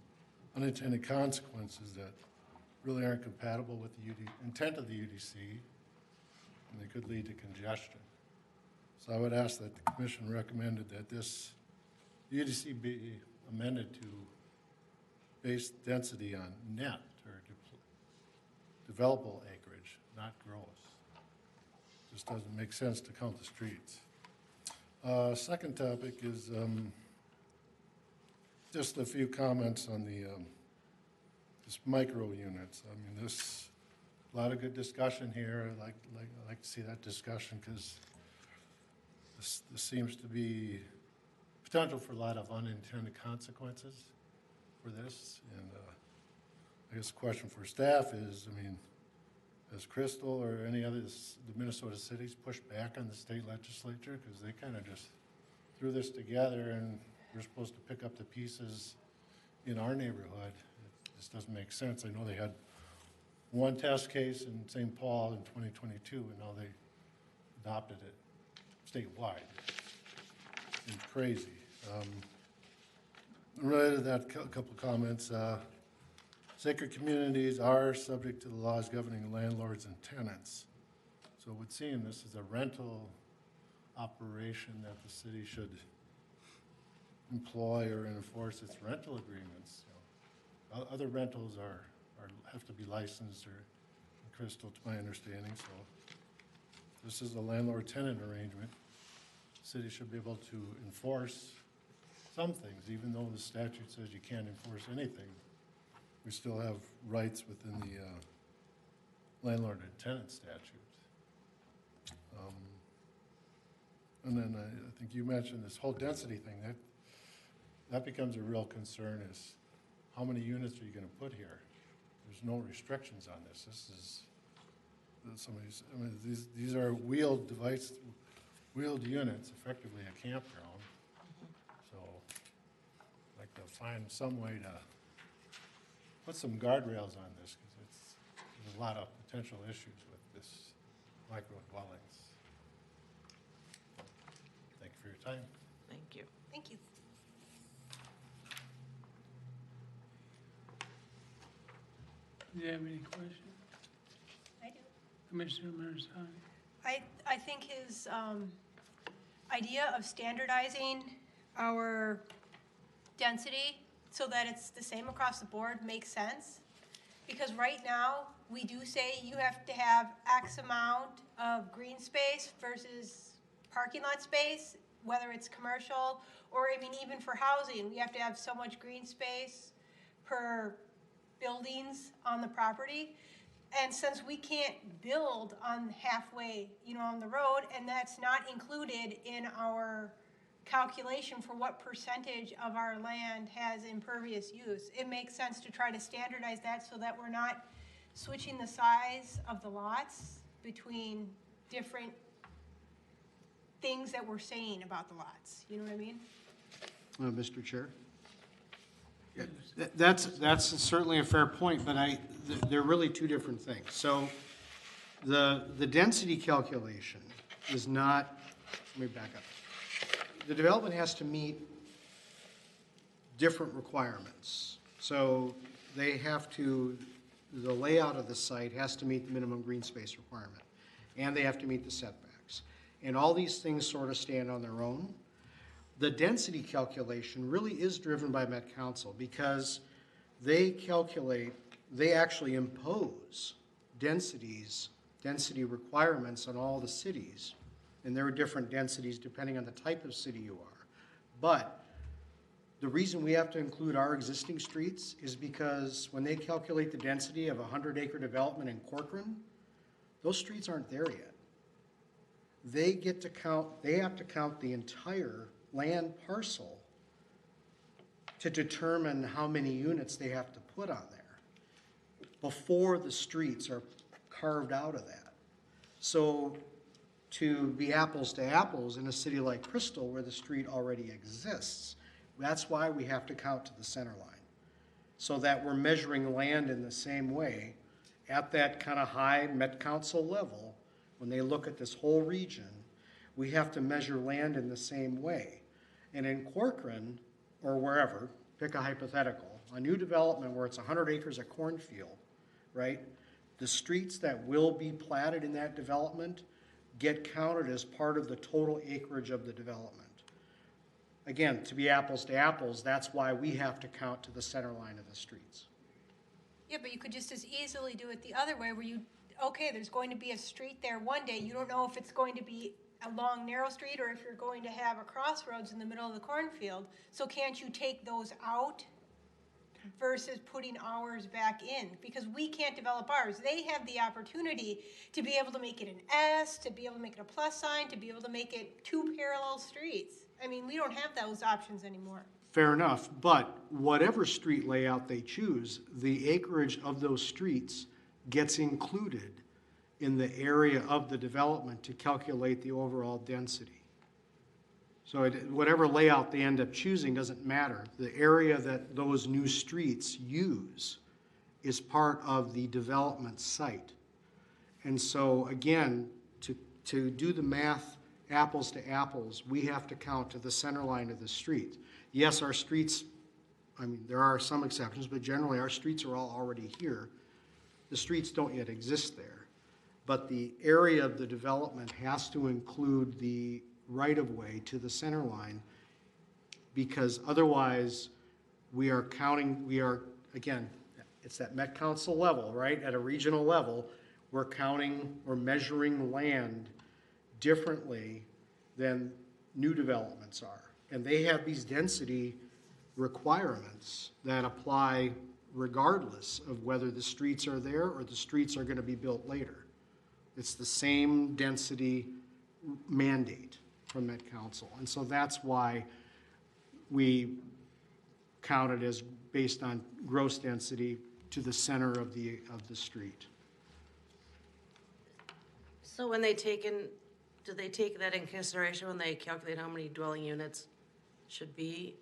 unintended consequences that really aren't compatible with the intent of the UDC, and they could lead to congestion. So I would ask that the commission recommended that this UDC be amended to base density on net or developable acreage, not gross. Just doesn't make sense to count the streets. Second topic is just a few comments on the this micro units. I mean, this a lot of good discussion here. I like to see that discussion because this seems to be potential for a lot of unintended consequences for this. And I guess the question for staff is, I mean, has Crystal or any others, the Minnesota cities, pushed back on the state legislature? Because they kind of just threw this together and we're supposed to pick up the pieces in our neighborhood. It just doesn't make sense. I know they had one test case in St. Paul in 2022 and now they adopted it statewide. It's crazy. Related to that, a couple of comments. Sacred communities are subject to the laws governing landlords and tenants. So it would seem this is a rental operation that the city should employ or enforce its rental agreements. You know, other rentals have to be licensed or crystal to my understanding. So this is a landlord-tenant arrangement. The city should be able to enforce some things, even though the statute says you can't enforce anything. We still have rights within the landlord and tenant statute. And then I think you mentioned this whole density thing. That becomes a real concern is how many units are you going to put here? There's no restrictions on this. This is somebody's, I mean, these are wheeled units, effectively a campground. So I'd like to find some way to put some guardrails on this because there's a lot of potential issues with this micro dwellings. Thank you for your time. Thank you. Thank you. Do you have any questions? I do. Commissioner Marsani? I think his idea of standardizing our density so that it's the same across the board makes sense. Because right now, we do say you have to have X amount of green space versus parking lot space, whether it's commercial, or I mean, even for housing, we have to have so much green space per buildings on the property. And since we can't build on halfway, on the road, and that's not included in our calculation for what percentage of our land has impervious use, it makes sense to try to standardize that so that we're not switching the size of the lots between different things that we're saying about the lots. You know what I mean? Mr. Chair? That's certainly a fair point, but they're really two different things. So the density calculation is not, let me back up. The development has to meet different requirements. So they have to, the layout of the site has to meet the minimum green space requirement, and they have to meet the setbacks. And all these things sort of stand on their own. The density calculation really is driven by Met Council because they actually impose density requirements on all the cities. And there are different densities depending on the type of city you are. But the reason we have to include our existing streets is because when they calculate the density of a 100-acre development in Corcoran, those streets aren't there yet. They have to count the entire land parcel to determine how many units they have to put on there before the streets are carved out of that. So to be apples to apples in a city like Crystal where the street already exists, that's why we have to count to the center line. So that we're measuring land in the same way at that kind of high Met Council level. When they look at this whole region, we have to measure land in the same way. And in Corcoran, or wherever, pick a hypothetical, a new development where it's 100 acres of cornfield, right? The streets that will be platted in that development get counted as part of the total acreage of the development. again, to be apples to apples, that's why we have to count to the center line of the streets. Yeah, but you could just as easily do it the other way where you, okay, there's going to be a street there one day. You don't know if it's going to be a long, narrow street or if you're going to have a crossroads in the middle of the cornfield. So can't you take those out versus putting ours back in? Because we can't develop ours. They have the opportunity to be able to make it an S, to be able to make it a plus sign, to be able to make it 2 parallel streets. I mean, we don't have those options anymore. Fair enough, but whatever street layout they choose, the acreage of those streets gets included in the area of the development to calculate the overall density. So whatever layout they end up choosing doesn't matter. The area that those new streets use is part of the development site. And so again, to do the math apples to apples, we have to count to the center line of the street. Yes, our streets, I mean, there are some exceptions, but generally our streets are all already here. The streets don't yet exist there. But the area of the development has to include the right-of-way to the center line, because otherwise we are counting, again, it's that Met Council level, right? At a regional level, we're counting or measuring land differently than new developments are. And they have these density requirements that apply regardless of whether the streets are there or the streets are going to be built later. It's the same density mandate from Met Council. And so that's why we count it as based on gross density to the center of the street. So when they do they take that in consideration when they calculate how many dwelling units should be?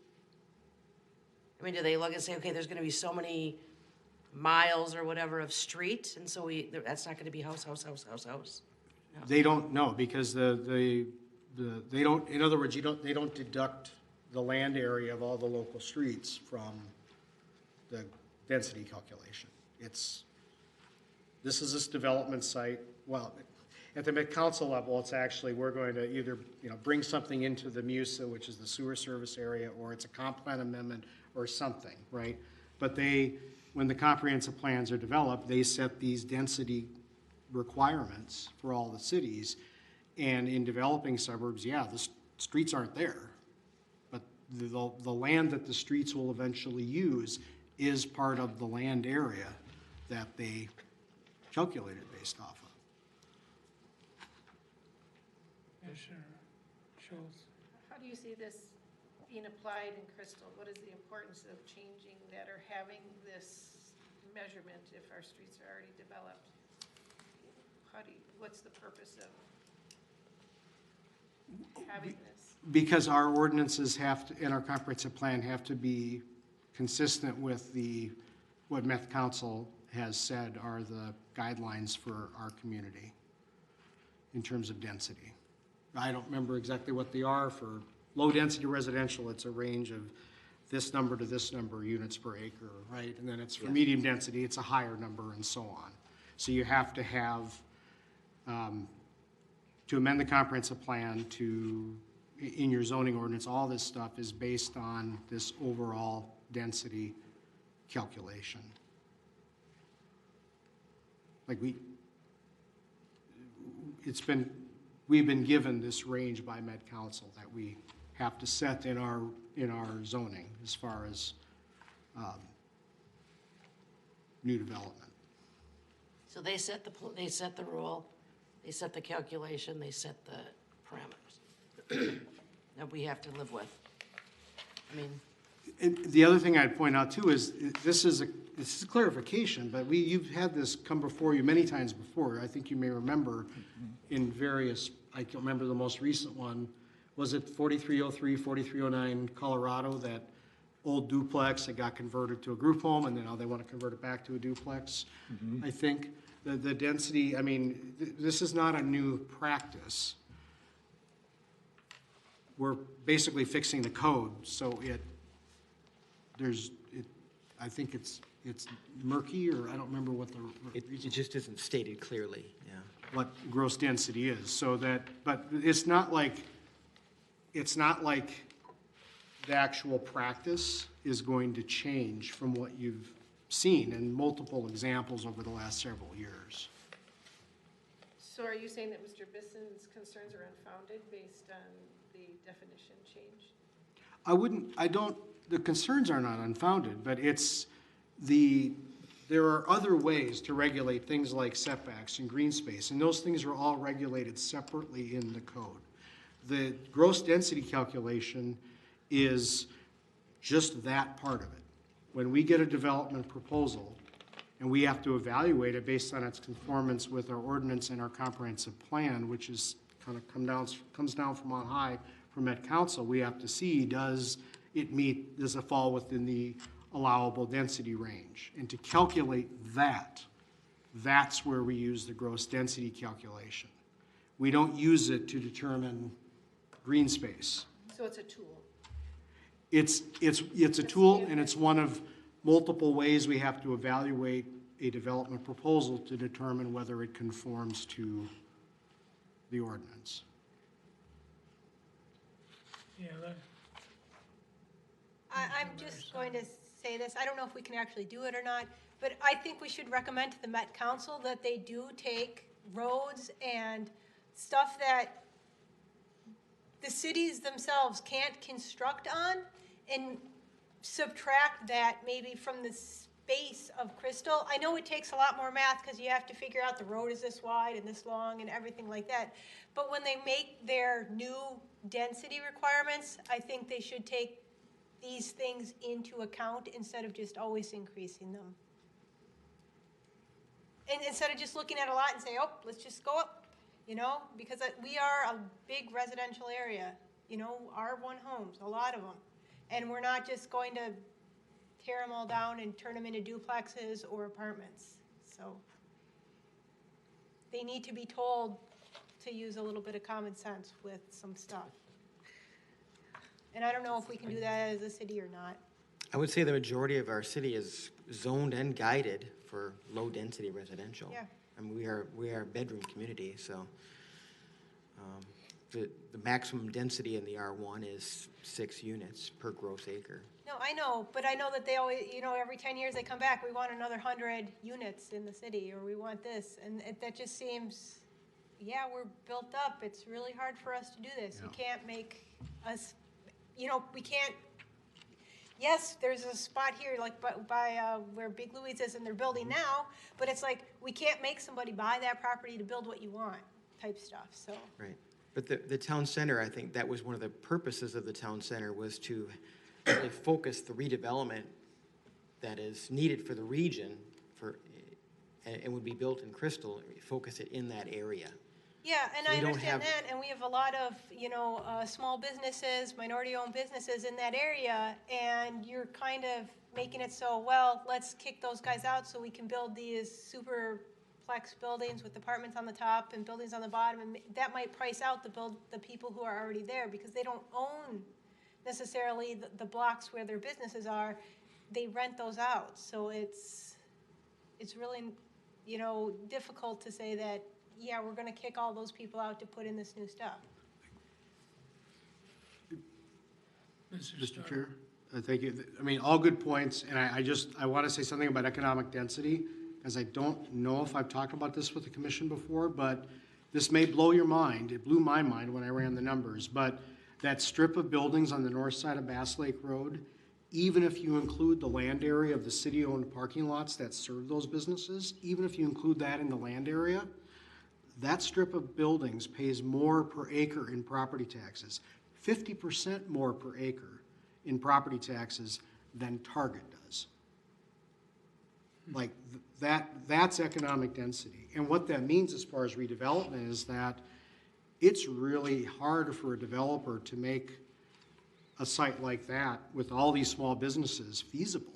I mean, do they look and say, okay, there's gonna be so many miles or whatever of street, and so that's not gonna be house? No. They don't know, because they don't, in other words, they don't deduct the land area of all the local streets from the density calculation. This is this development site. Well, at the Mid-Council level, it's actually, we're going to either, bring something into the MUSA, which is the sewer service area, or it's a comp plan amendment or something, right? But when the comprehensive plans are developed, they set these density requirements for all the cities. And in developing suburbs, yeah, the streets aren't there. But the land that the streets will eventually use is part of the land area that they calculated based off of. Commissioner Schultz. How do you see this being applied in Crystal? What is the importance of changing that or having this measurement if our streets are already developed? What's the purpose of having this? Because our ordinances and our comprehensive plan have to be consistent with what Met Council has said are the guidelines for our community in terms of density. I don't remember exactly what they are. For low-density residential, it's a range of this number to this number units per acre, right? And then it's for medium density, it's a higher number, and so on. So you have to have, to amend the comprehensive plan in your zoning ordinance, all this stuff is based on this overall density calculation. Like we've been given this range by Met Council that we have to set in our zoning as far as new development. So they set the rule, they set the calculation, they set the parameters that we have to live with. I mean. And the other thing I'd point out too is this is a clarification, but you've had this come before you many times before. I think you may remember in various, I can't remember the most recent one. Was it 4303, 4309 Colorado, that old duplex that got converted to a group home, and then now they want to convert it back to a duplex? I think the density, I mean, this is not a new practice. We're basically fixing the code, so I think it's murky, or I don't remember what the It just isn't stated clearly, yeah. what gross density is, so that, but it's not like the actual practice is going to change from what you've seen in multiple examples over the last several years. So are you saying that Mr. Bisson's concerns are unfounded based on the definition change? The concerns are not unfounded, but there are other ways to regulate things like setbacks and green space, and those things are all regulated separately in the code. The gross density calculation is just that part of it. When we get a development proposal and we have to evaluate it based on its conformance with our ordinance and our comprehensive plan, which is kind of comes down from on high from Met Council, we have to see, does it fall within the allowable density range? And to calculate that, that's where we use the gross density calculation. We don't use it to determine green space. So it's a tool. It's a tool, and it's one of multiple ways we have to evaluate a development proposal to determine whether it conforms to the ordinance. Yeah, I'm just going to say this, I don't know if we can actually do it or not, but I think we should recommend to the Met Council that they do take roads and stuff that the cities themselves can't construct on and subtract that maybe from the space of Crystal. I know it takes a lot more math because you have to figure out the road is this wide and this long and everything like that. But when they make their new density requirements, I think they should take these things into account instead of just always increasing them. And instead of just looking at a lot and say, oh, let's just go up, because we are a big residential area, R1 homes, a lot of them. And we're not just going to tear them all down and turn them into duplexes or apartments. So they need to be told to use a little bit of common sense with some stuff. And I don't know if we can do that as a city or not. I would say the majority of our city is zoned and guided for low-density residential. Yeah. I mean, we are a bedroom community, so the maximum density in the R1 is 6 units per gross acre. No, I know, but I know that they always, every 10 years they come back, we want another 100 units in the city, or we want this, and that just seems, yeah, we're built up, it's really hard for us to do this. Yeah. You can't make us, we can't, yes, there's a spot here, like by where Big Louie's is, and they're building now, but it's like, we can't make somebody buy that property to build what you want, type stuff, so. Right. But the town center, I think that was one of the purposes of the town center, was to really focus the redevelopment that is needed for the region and would be built in Crystal, focus it in that area. Yeah, and So I we don't understand have- that, and we have a lot of, small businesses, minority-owned businesses in that area, and you're kind of making it so, well, let's kick those guys out so we can build these superplex buildings with apartments on the top and buildings on the bottom, and that might price out the people who are already there, because they don't own necessarily the blocks where their businesses are. They rent those out, so it's really, difficult to say that, yeah, we're gonna kick all those people out to put in this new stuff. Mr. Chair, thank you. I mean, all good points, and I want to say something about economic density, because I don't know if I've talked about this with the commission before, but this may blow your mind. It blew my mind when I ran the numbers, but that strip of buildings on the north side of Bass Lake Road, even if you include the land area of the city-owned parking lots that serve those businesses, even if you include that in the land area, that strip of buildings pays more per acre in property taxes, 50% more per acre in property taxes than Target does. Like, that's economic density. And what that means as far as redevelopment is that it's really hard for a developer to make a site like that with all these small businesses feasible,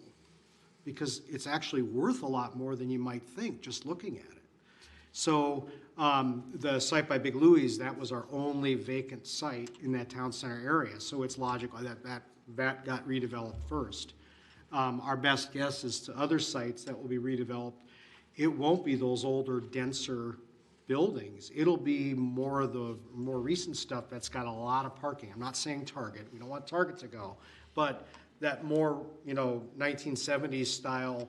because it's actually worth a lot more than you might think just looking at it. So the site by Big Louie's, that was our only vacant site in that town center area, so it's logical that got redeveloped first. Our best guess is to other sites that will be redeveloped, it won't be those older, denser buildings. It'll be more of the more recent stuff that's got a lot of parking. I'm not saying Target, we don't want Target to go, But that more, 1970s style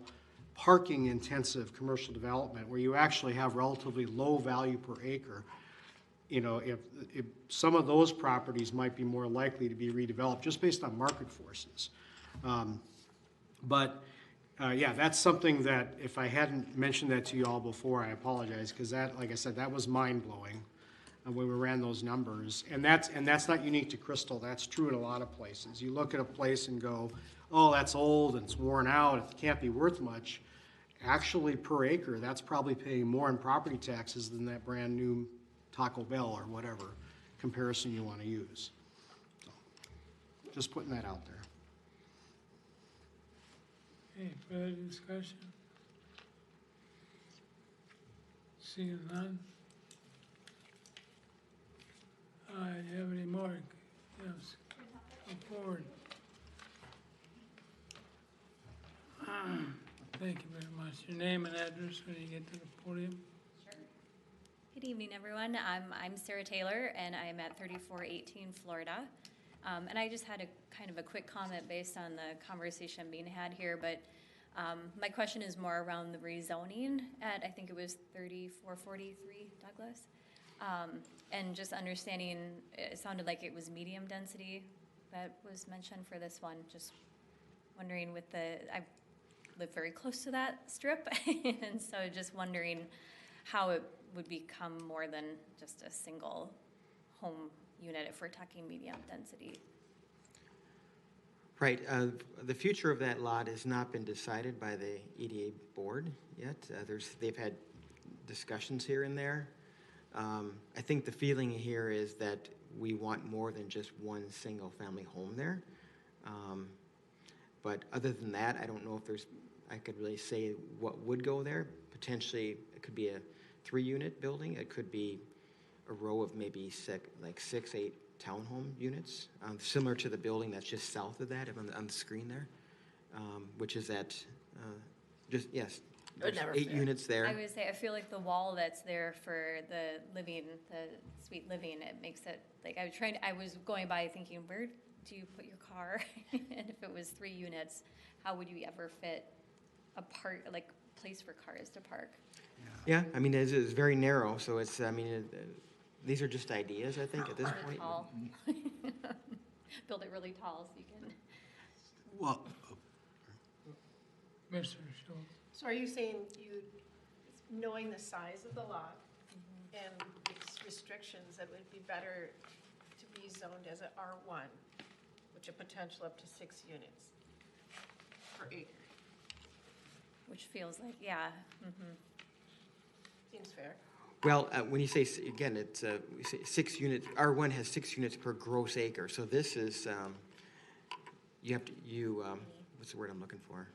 parking intensive commercial development where you actually have relatively low value per acre, if some of those properties might be more likely to be redeveloped just based on market forces. Yeah, that's something that if I hadn't mentioned that to you all before, I apologize, because that, like I said, that was mind-blowing when we ran those numbers. And that's not unique to Crystal, that's true in a lot of places. You look at a place and go, oh, that's old and it's worn out, it can't be worth much. Actually, per acre, that's probably paying more in property taxes than that brand-new Taco Bell or whatever comparison you want to use. So, just putting that out there. Any further discussion? Seeing none? Do you have any more? Yes, come forward. Thank you very much. Your name and address when you get to the podium. Good evening, everyone. I'm Sarah Taylor, and I'm at 3418 Florida. And I just had a kind of a quick comment based on the conversation being had here, but my question is more around the rezoning at, I think it was 3443 Douglas. And just understanding, it sounded like it was medium density that was mentioned for this one. Just wondering with I live very close to that strip, and so just wondering how it would become more than just a single home unit if we're talking medium density. Right. The future of that lot has not been decided by the EDA board yet. They've had discussions here and there. I think the feeling here is that we want more than just one single family home there. But other than that, I don't know if I could really say what would go there. Potentially, it could be a 3-unit building. It could be a row of maybe 6, 8 townhome units, similar to the building that's just south of that on the screen there, which is at yes, there's 8 units there. I would say I feel like the wall that's there for the sweet living, it makes it like I was going by thinking, where do you put your car? And if it was 3 units, how would you ever fit a place for cars to park? Yeah, I mean, it's very narrow, so it's, these are just ideas, I think, at this point. Tall. Build it really tall so you can. Well, Mr. Schultz. So are you saying knowing the size of the lot and its restrictions, it would be better to be zoned as an R1, which a potential up to 6 units per acre? Which feels like, yeah. Mm-hmm. Seems fair. Well, when you say, again, it's we say 6 units, R1 has 6 units per gross acre, so this is, what's the word I'm looking for?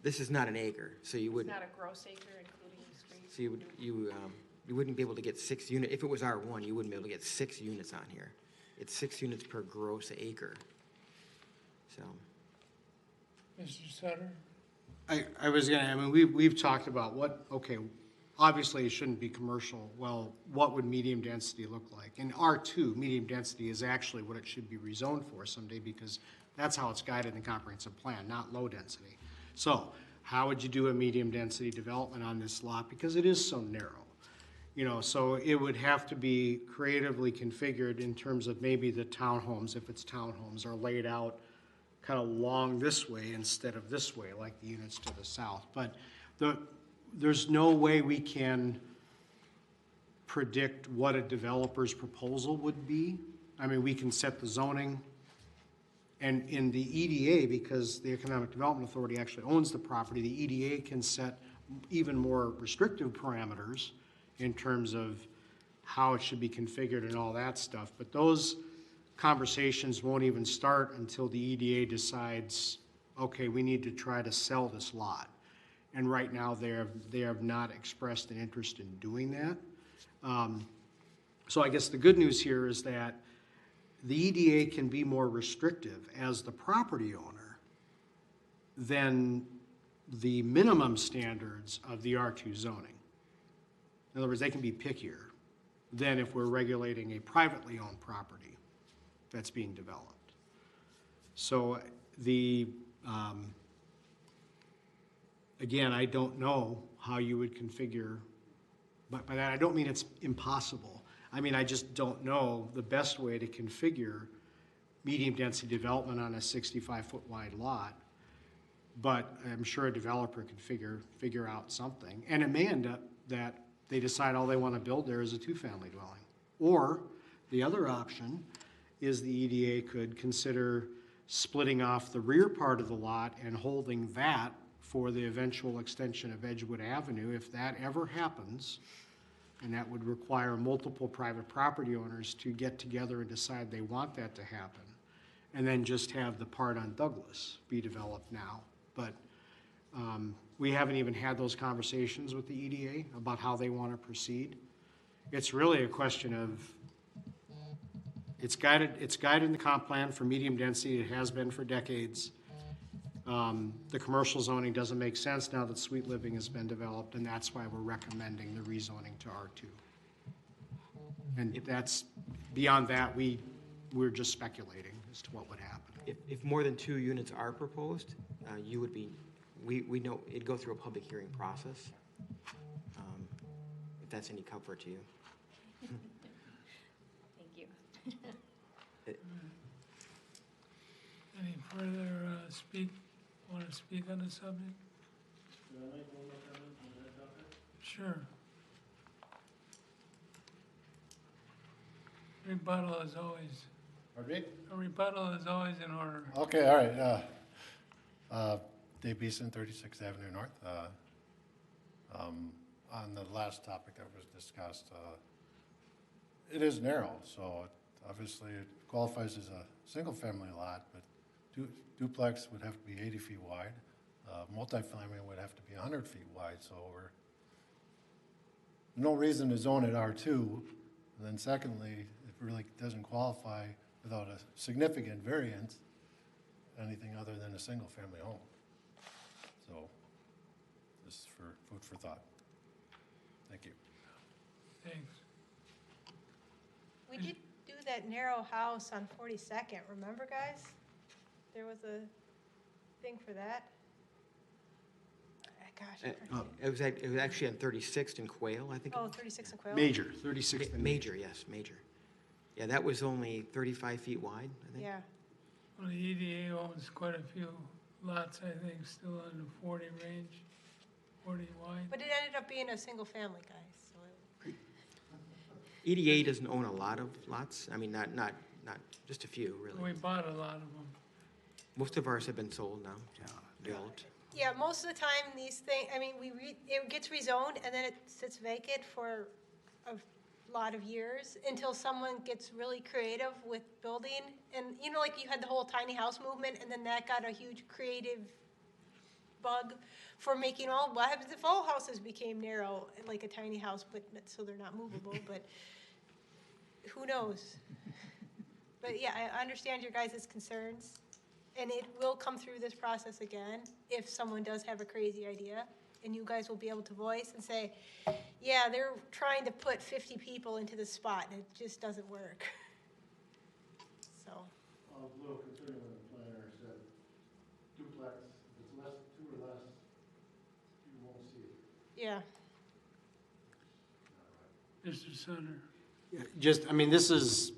This is not an acre, so you wouldn't. It's not a gross acre, including the streets. So you wouldn't be able to get 6 units, if it was R1, you wouldn't be able to get 6 units on here. It's 6 units per gross acre, so. Mr. Sutter? We've talked about obviously it shouldn't be commercial. Well, what would medium density look like? In R2, medium density is actually what it should be rezoned for someday because that's how it's guided in the comprehensive plan, not low density. So how would you do a medium density development on this lot? Because it is so narrow. So it would have to be creatively configured in terms of maybe the townhomes, if it's townhomes, are laid out kind of long this way instead of this way, like the units to the south. But there's no way we can predict what a developer's proposal would be. I mean, we can set the zoning, and in the EDA, because the Economic Development Authority actually owns the property, the EDA can set even more restrictive parameters in terms of how it should be configured and all that stuff. But those conversations won't even start until the EDA decides, okay, we need to try to sell this lot. And right now, they have not expressed an interest in doing that. So I guess the good news here is that the EDA can be more restrictive as the property owner than the minimum standards of the R2 zoning. In other words, they can be pickier than if we're regulating a privately owned property. that's being developed. So again, I don't know how you would configure, but by that I don't mean it's impossible. I mean, I just don't know the best way to configure medium-density development on a 65-foot wide lot. But I'm sure a developer could figure out something. And it may end up that they decide all they want to build there is a two-family dwelling. Or the other option is the EDA could consider splitting off the rear part of the lot and holding that for the eventual extension of Edgewood Avenue. If that ever happens, and that would require multiple private property owners to get together and decide they want that to happen, and then just have the part on Douglas be developed now. But we haven't even had those conversations with the EDA about how they want to proceed. It's really a question of, it's guided in the comp plan for medium density. It has been for decades. The commercial zoning doesn't make sense now that Sweet Living has been developed, and that's why we're recommending the rezoning to R2. And if that's, beyond that, we're just speculating as to what would happen. If more than 2 units are proposed, you would be, we know, it'd go through a public hearing process, if that's any comfort to you. Thank you. Any further want to speak on the subject? Sure. Rebuttal is always, Pardon me? a rebuttal is always in order. Okay, all right. Dave Beeson, 36th Avenue North. On the last topic that was discussed, it is narrow, so obviously it qualifies as a single-family lot, but duplex would have to be 80 feet wide. Multifamily would have to be 100 feet wide, so no reason to zone it R2. And then secondly, it really doesn't qualify without a significant variance, anything other than a single-family home. So this is for food for thought. Thank you. Thanks. We did do that narrow house on 42nd, remember, guys? There was a thing for that. Gosh. It was actually on 36th and Quail, I think. Oh, 36 and Quail? Major, 36th and Major, yes, major. Yeah, that was only 35 feet wide, I think. Yeah. Well, the EDA owns quite a few lots, I think, still in the 40 range, 40 wide. But it ended up being a single family, guys, so. EDA doesn't own a lot of lots. I mean, not just a few, We really. bought a lot of them. Most of ours have been sold now, developed. Yeah, most of the time, these things, I mean, it gets rezoned, and then it sits vacant for a lot of years until someone gets really creative with building. And, you know, like you had the whole tiny house movement, and then that got a huge creative bug for making what happens if all houses became narrow, like a tiny house, but so they're not movable, but who knows? But yeah, I understand your guys' concerns. And it will come through this process again if someone does have a crazy idea. And you guys will be able to voice and say, yeah, they're trying to put 50 people into this spot and it just doesn't work. So. A little concerning when the planner said duplex, if it's less, 2 or less, you won't see it. Yeah. Mr. Sutter. just, I mean, this is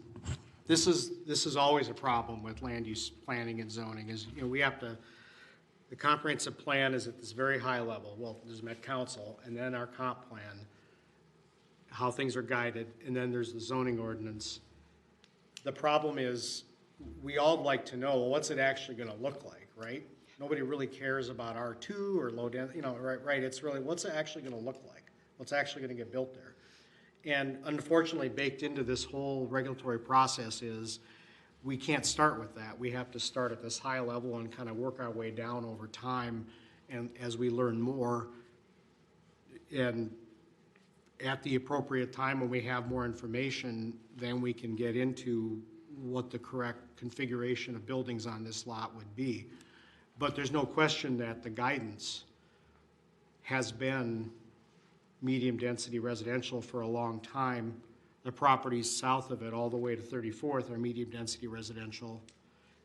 always a problem with land use planning and zoning is, you know, we have to, the comprehensive plan is at this very high level. Well, there's Met Council and then our comp plan, how things are guided, and then there's the zoning ordinance. The problem is we all like to know, well, what's it actually gonna look like, right? Nobody really cares about R2 or low density, you know, right? It's really, what's it actually gonna look like? What's actually gonna get built there? And unfortunately, baked into this whole regulatory process is we can't start with that. We have to start at this high level and kind of work our way down over time and as we learn more. And at the appropriate time when we have more information, then we can get into what the correct configuration of buildings on this lot would be. But there's no question that the guidance has been medium-density residential for a long time. the properties south of it, all the way to 34th, are medium-density residential.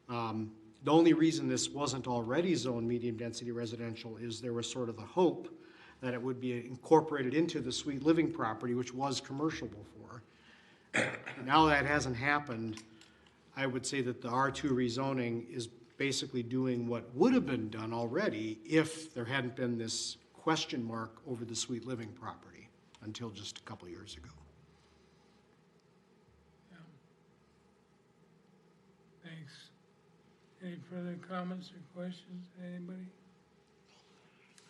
The only reason this wasn't already zoned medium-density residential is there was sort of the hope that it would be incorporated into the Sweet Living property, which was commercial before. Now that hasn't happened, I would say that the R2 rezoning is basically doing what would have been done already if there hadn't been this question mark over the Sweet Living property until just a couple years ago. Thanks. Any further comments or questions, anybody?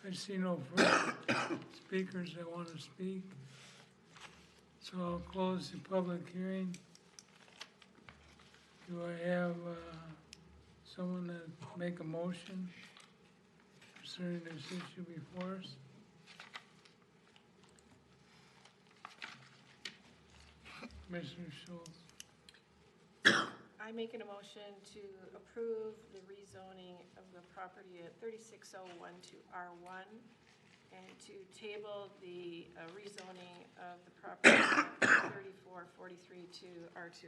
I see no further speakers that want to speak. So I'll close the public hearing. Do I have someone that make a motion concerning this issue before us? Commissioner Schultz. I make an motion to approve the rezoning of the property at 3601 to R1 and to table the rezoning of the property at 3443 to R2.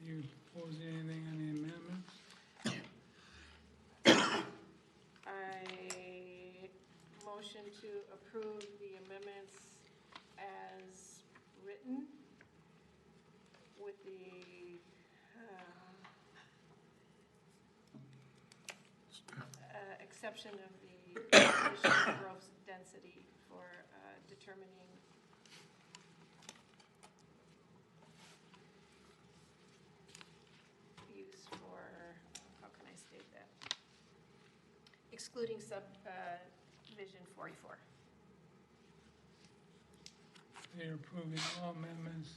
You propose anything on the amendments? I motion to approve the amendments as written with the exception of the definition of gross density for determining use for, how can I state that? Excluding subdivision 44. They're approving all amendments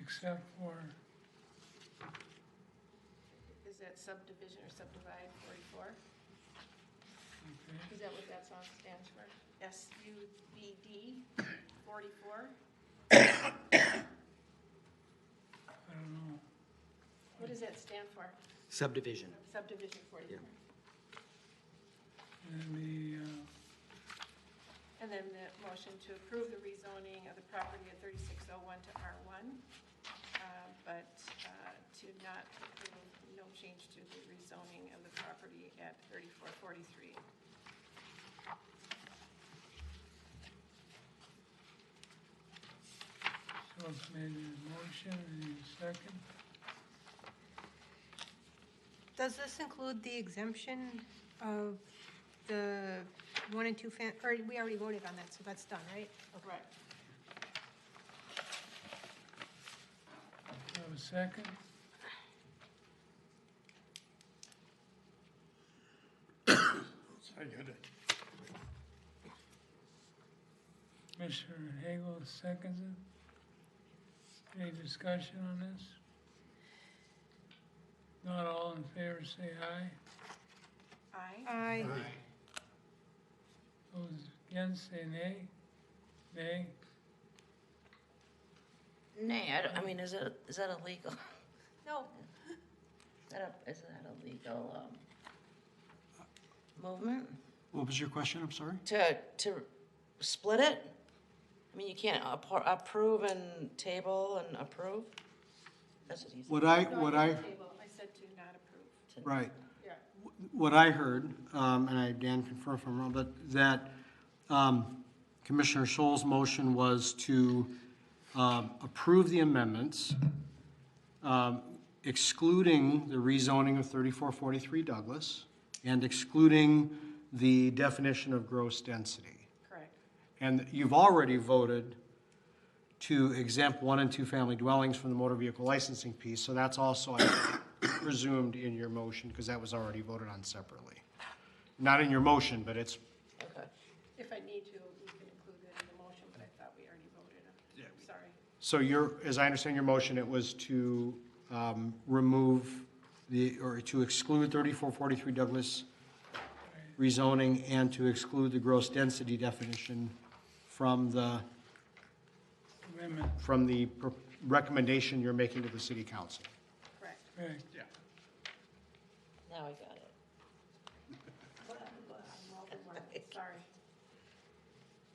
except for, Is that subdivision or subdivide 44? okay, Is that what that song stands for? SUBD 44? I don't know. What does that stand for? Subdivision. Subdivision 44. And then the motion to approve the rezoning of the property at 3601 to R1, but to not approve, no change to the rezoning of the property at 3443. Schultz made the motion, and a second. Does this include the exemption of the 1 and 2 or we already voted on that, so that's done, right? Right. Have a second? Second. Commissioner Hagel seconds it. Any discussion on this? Not all in favor, say aye. Aye. Aye. Those against, say nay. Nay. Nay, I mean, is that illegal? No, Is that a legal movement? What was your question? I'm sorry? To split it? I mean, you can't approve and table and approve? That's what he said. What I, I said to not approve. right. Yeah. What I heard, and Dan confirmed if I'm wrong, but that Commissioner Scholl's motion was to approve the amendments, excluding the rezoning of 3443 Douglas and excluding the definition of gross density. Correct. And you've already voted to exempt 1 and 2 family dwellings from the motor vehicle licensing piece, so that's also presumed in your motion, because that was already voted on separately. Not in your motion, but it's, Okay. If I need to, we can include it in the motion, but I thought we already voted on it. I'm sorry. so as I understand your motion, it was to remove or to exclude 3443 Douglas rezoning and to exclude the gross density definition from the Amendment, recommendation you're making to the city council. Correct. right. Yeah. Now I got it. Sorry.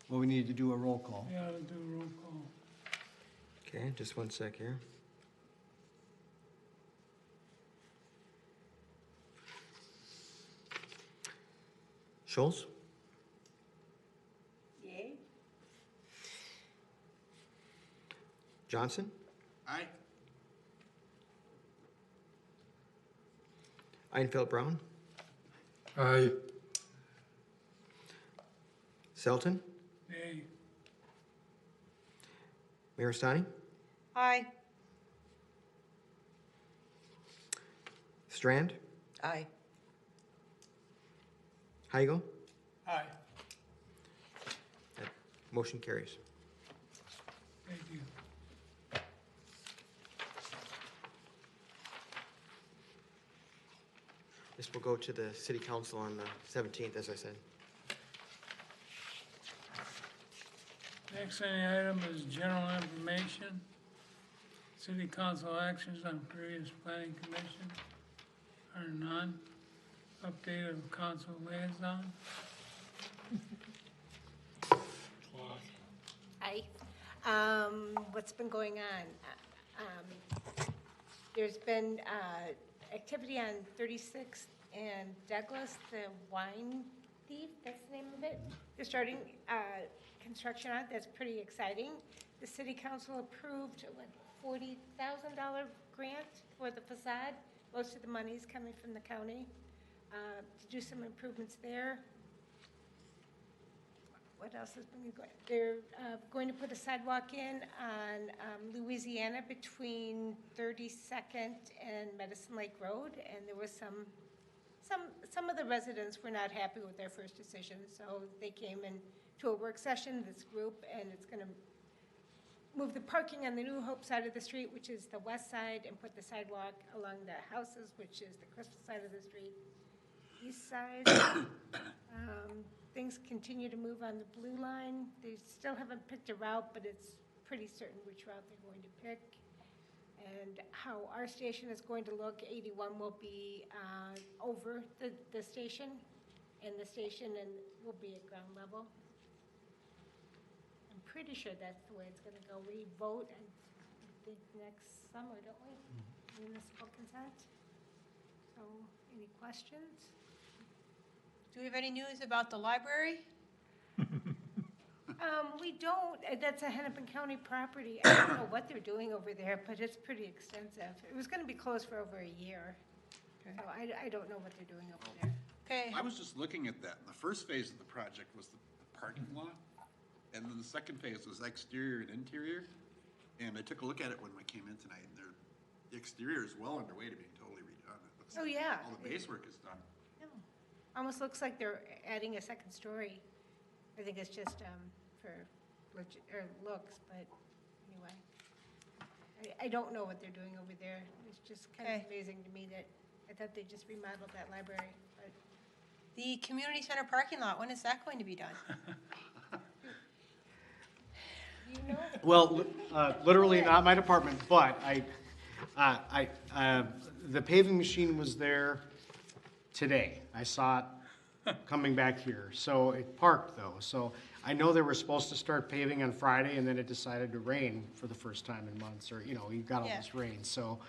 Well, we need to do a roll call. We ought to do a roll call. Okay, just one sec here. Schultz? Yay. Johnson? Aye. Einfeld Brown? Aye. Selton? Nay. Mayor Stani? Aye. Strand? Aye. Heigel? Aye. That motion carries. Thank you. This will go to the city council on the 17th, as I said. Next on the item is general information. City council actions on previous planning commission are none. Update of council liaison. Aye. What's been going on? There's been activity on 36th and Douglas, the wine thief, that's the name of it. They're starting construction on it, that's pretty exciting. The city council approved, what, $40,000 grant for the facade. Most of the money is coming from the county to do some improvements there. What else has been going? They're going to put a sidewalk in on Louisiana between 32nd and Medicine Lake Road, and there was some of the residents were not happy with their first decision, so they came in to a work session, this group, and it's going to move the parking on the New Hope side of the street, which is the west side, and put the sidewalk along the houses, which is the Crystal side of the street, east side. Things continue to move on the blue line. They still haven't picked a route, but it's pretty certain which route they're going to pick. And how our station is going to look, 81 will be over the station, and the station will be at ground level. I'm pretty sure that's the way it's going to go. We vote, I think, next summer, don't we? Municipal consent. So, any questions? Do we have any news about the library? We don't, that's a Hennepin County property. I don't know what they're doing over there, but it's pretty extensive. It was gonna be closed for over a year. So I don't know what they're doing over there. Okay. I was just looking at that. The first phase of the project was the parking lot, and then the second phase was exterior and interior. And I took a look at it when I came in tonight, and the exterior is well underway to being totally redone. It looks Oh, like yeah. all the base work is done. Almost looks like they're adding a second story. I think it's just for looks, but anyway. I don't know what they're doing over there. It's just kind of amazing to me that I thought they just remodeled that library. But The community center parking lot, when is that going to be done? you know, Well, literally not my department, but the paving machine was there today. I saw it coming back here. So it parked though. So I know they were supposed to start paving on Friday and then it decided to rain for the first time in months, or, you got all this rain. So,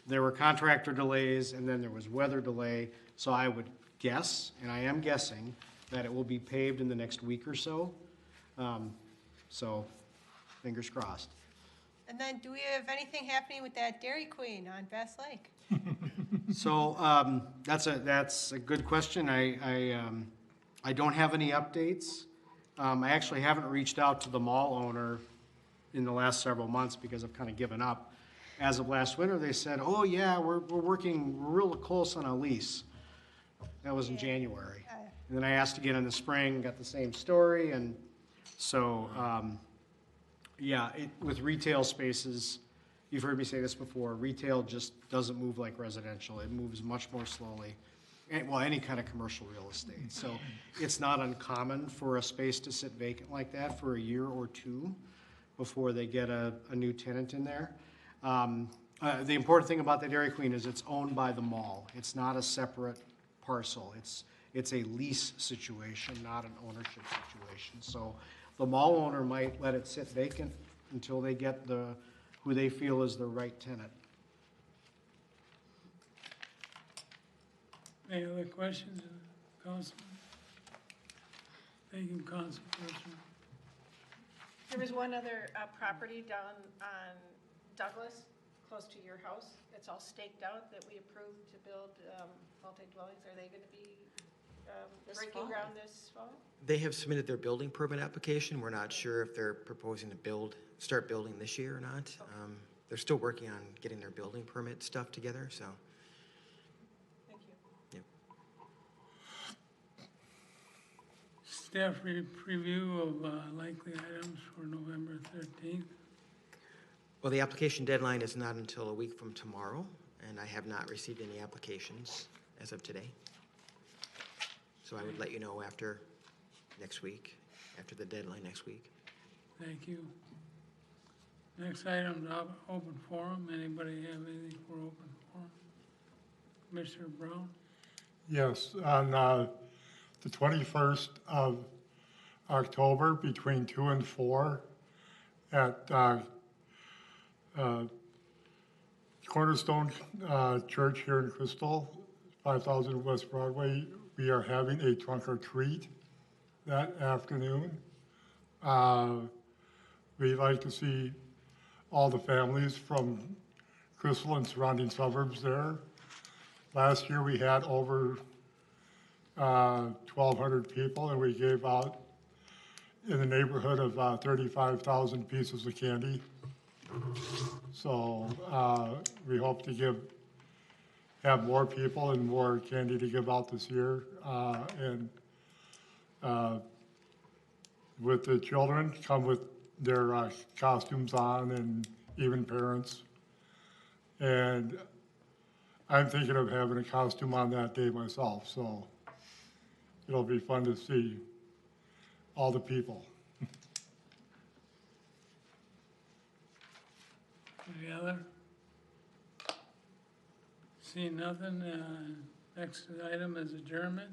there were contractor delays and then there was weather delay. So I would guess, and I am guessing, that it will be paved in the next week or so. So, fingers crossed. And then do we have anything happening with that Dairy Queen on Bass Lake? So, that's a good question. I don't have any updates. I actually haven't reached out to the mall owner in the last several months because I've kind of given up. As of last winter, they said, oh yeah, we're working real close on a lease. That was in January. And then I asked again in the spring, got the same story, and so, with retail spaces, you've heard me say this before, retail just doesn't move like residential. It moves much more slowly. Any kind of commercial real estate. So it's not uncommon for a space to sit vacant like that for a year or two before they get a new tenant in there. The important thing about the Dairy Queen is it's owned by the mall. It's not a separate parcel. It's a lease situation, not an ownership situation. So the mall owner might let it sit vacant until they get who they feel is the right tenant. Any other questions, Councilman? Thank you, Councilperson. There was one other property down on Douglas, close to your house. It's all staked out that we approved to build multi-dwellings. Are they going to be This breaking fall. ground this fall? They have submitted their building permit application. We're not sure if they're proposing to start building this year or not. They're still working on getting their building permit stuff together, so. Thank you. Yep. Staff review of likely items for November 13th. Well, the application deadline is not until a week from tomorrow, and I have not received any applications as of today. So I would let you know after next week, after the deadline next week. Thank you. Next item, open forum. Anybody have anything for open forum? Commissioner Brown? Yes, on the 21st of October, between 2 and 4, at Cornerstone Church here in Crystal, 5000 West Broadway, we are having a trunk or treat that afternoon. We'd like to see all the families from Crystal and surrounding suburbs there. Last year, we had over 1,200 people, and we gave out in the neighborhood of 35,000 pieces of candy. So we hope to have more people and more candy to give out this year. And with the children, come with their costumes on, and even parents. And I'm thinking of having a costume on that day myself, so it'll be fun to see all the people. Any other? Seeing nothing, next item is adjournment.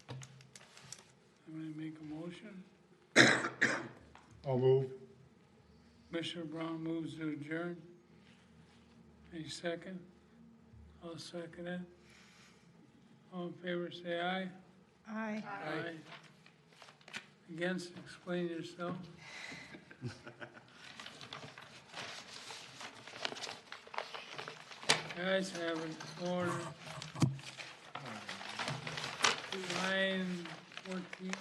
I'm gonna make a motion. I'll move. Commissioner Brown moves to adjourn. Any second? I'll second it. All in favor, say aye. Aye. Aye. Against, explain yourself. Guys have it ordered. Line 14.